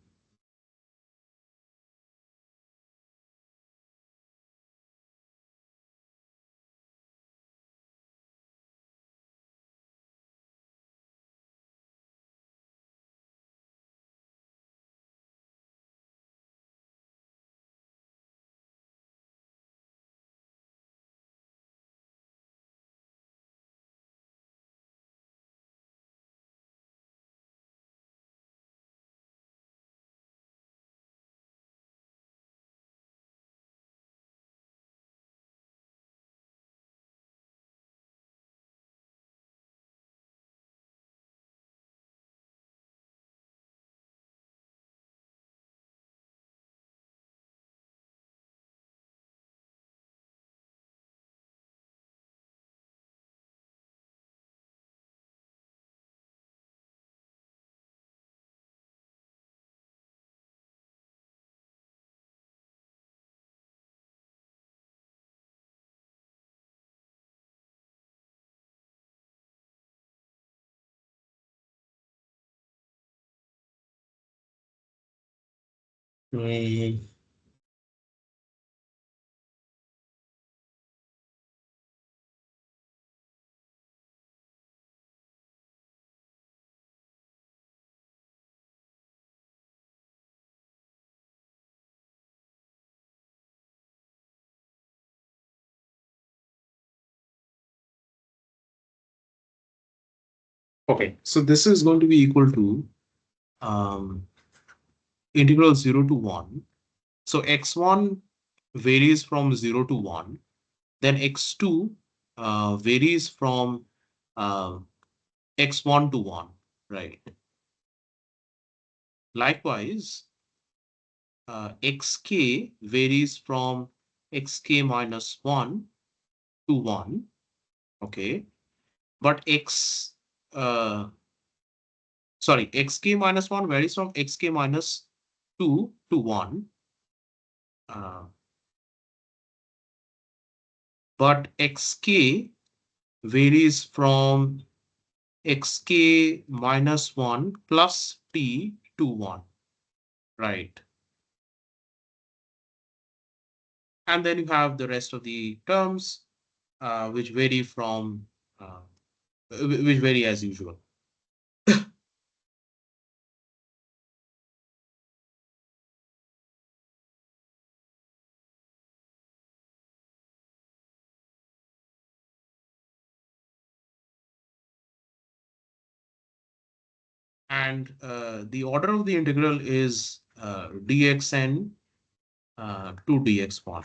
mm, Okay, so this is going to be equal to integral 0 to 1. So x1 varies from 0 to 1. Then x2 varies from x1 to 1, right? Likewise, xk varies from xk minus 1 to 1, okay? But xk minus 1 varies from xk minus 2 to 1. Uh, but xk varies from xk minus 1 plus t to 1, right? And then you have the rest of the terms which vary from which vary as usual. And the order of the integral is dxn to dx1.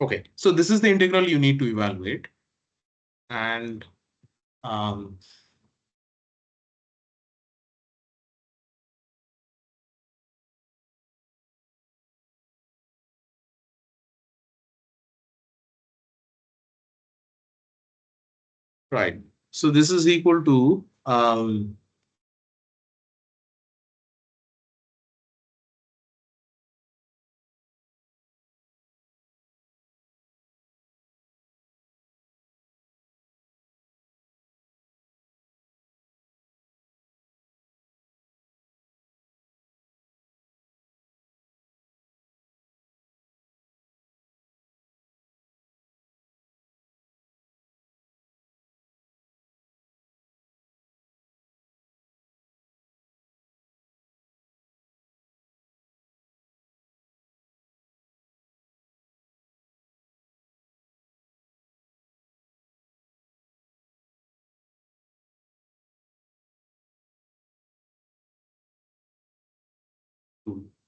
Okay, so this is the integral you need to evaluate. And um, right, so this is equal to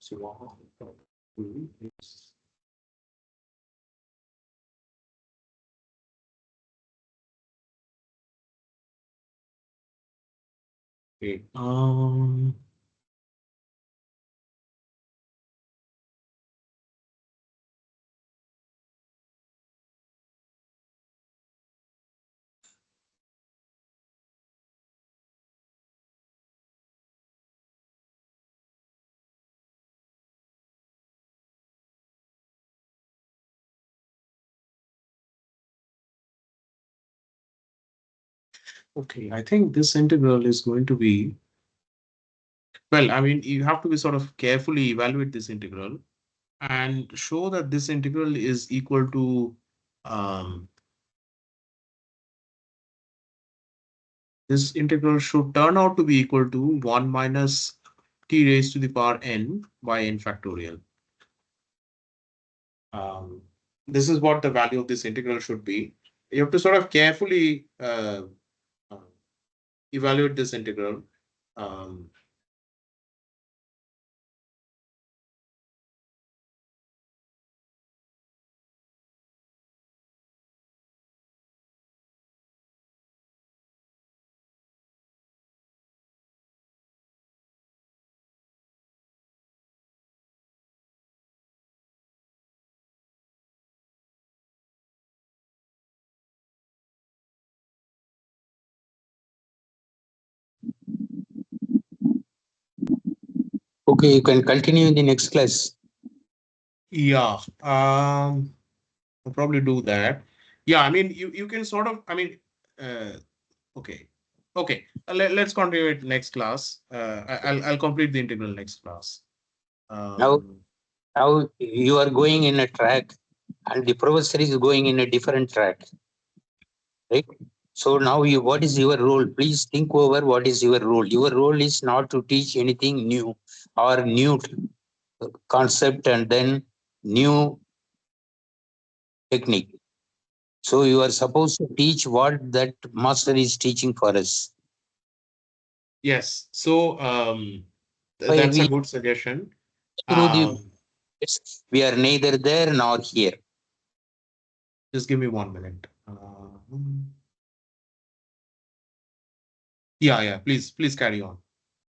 so okay. Okay, I think this integral is going to be, well, I mean, you have to be sort of carefully evaluate this integral and show that this integral is equal to this integral should turn out to be equal to 1 minus t raised to the power n by n factorial. Um, this is what the value of this integral should be. You have to sort of carefully uh, evaluate this integral. Um, Okay, you can continue in the next class. yeah, I'll probably do that. Yeah, I mean, you can sort of, I mean, uh, okay, okay. Let's continue it next class. I'll complete the integral next class. Now, Um, now you are going in a track, and the professor is going in a different track, right? So now you, what is your role? Please think over what is your role. Your role is not to teach anything new or new concept and then new technique. So you are supposed to teach what that master is teaching for us. Yes. So Why that's a we good suggestion. through the Um, we are neither there nor here. just give me 1 minute. Yeah, yeah. Please carry on.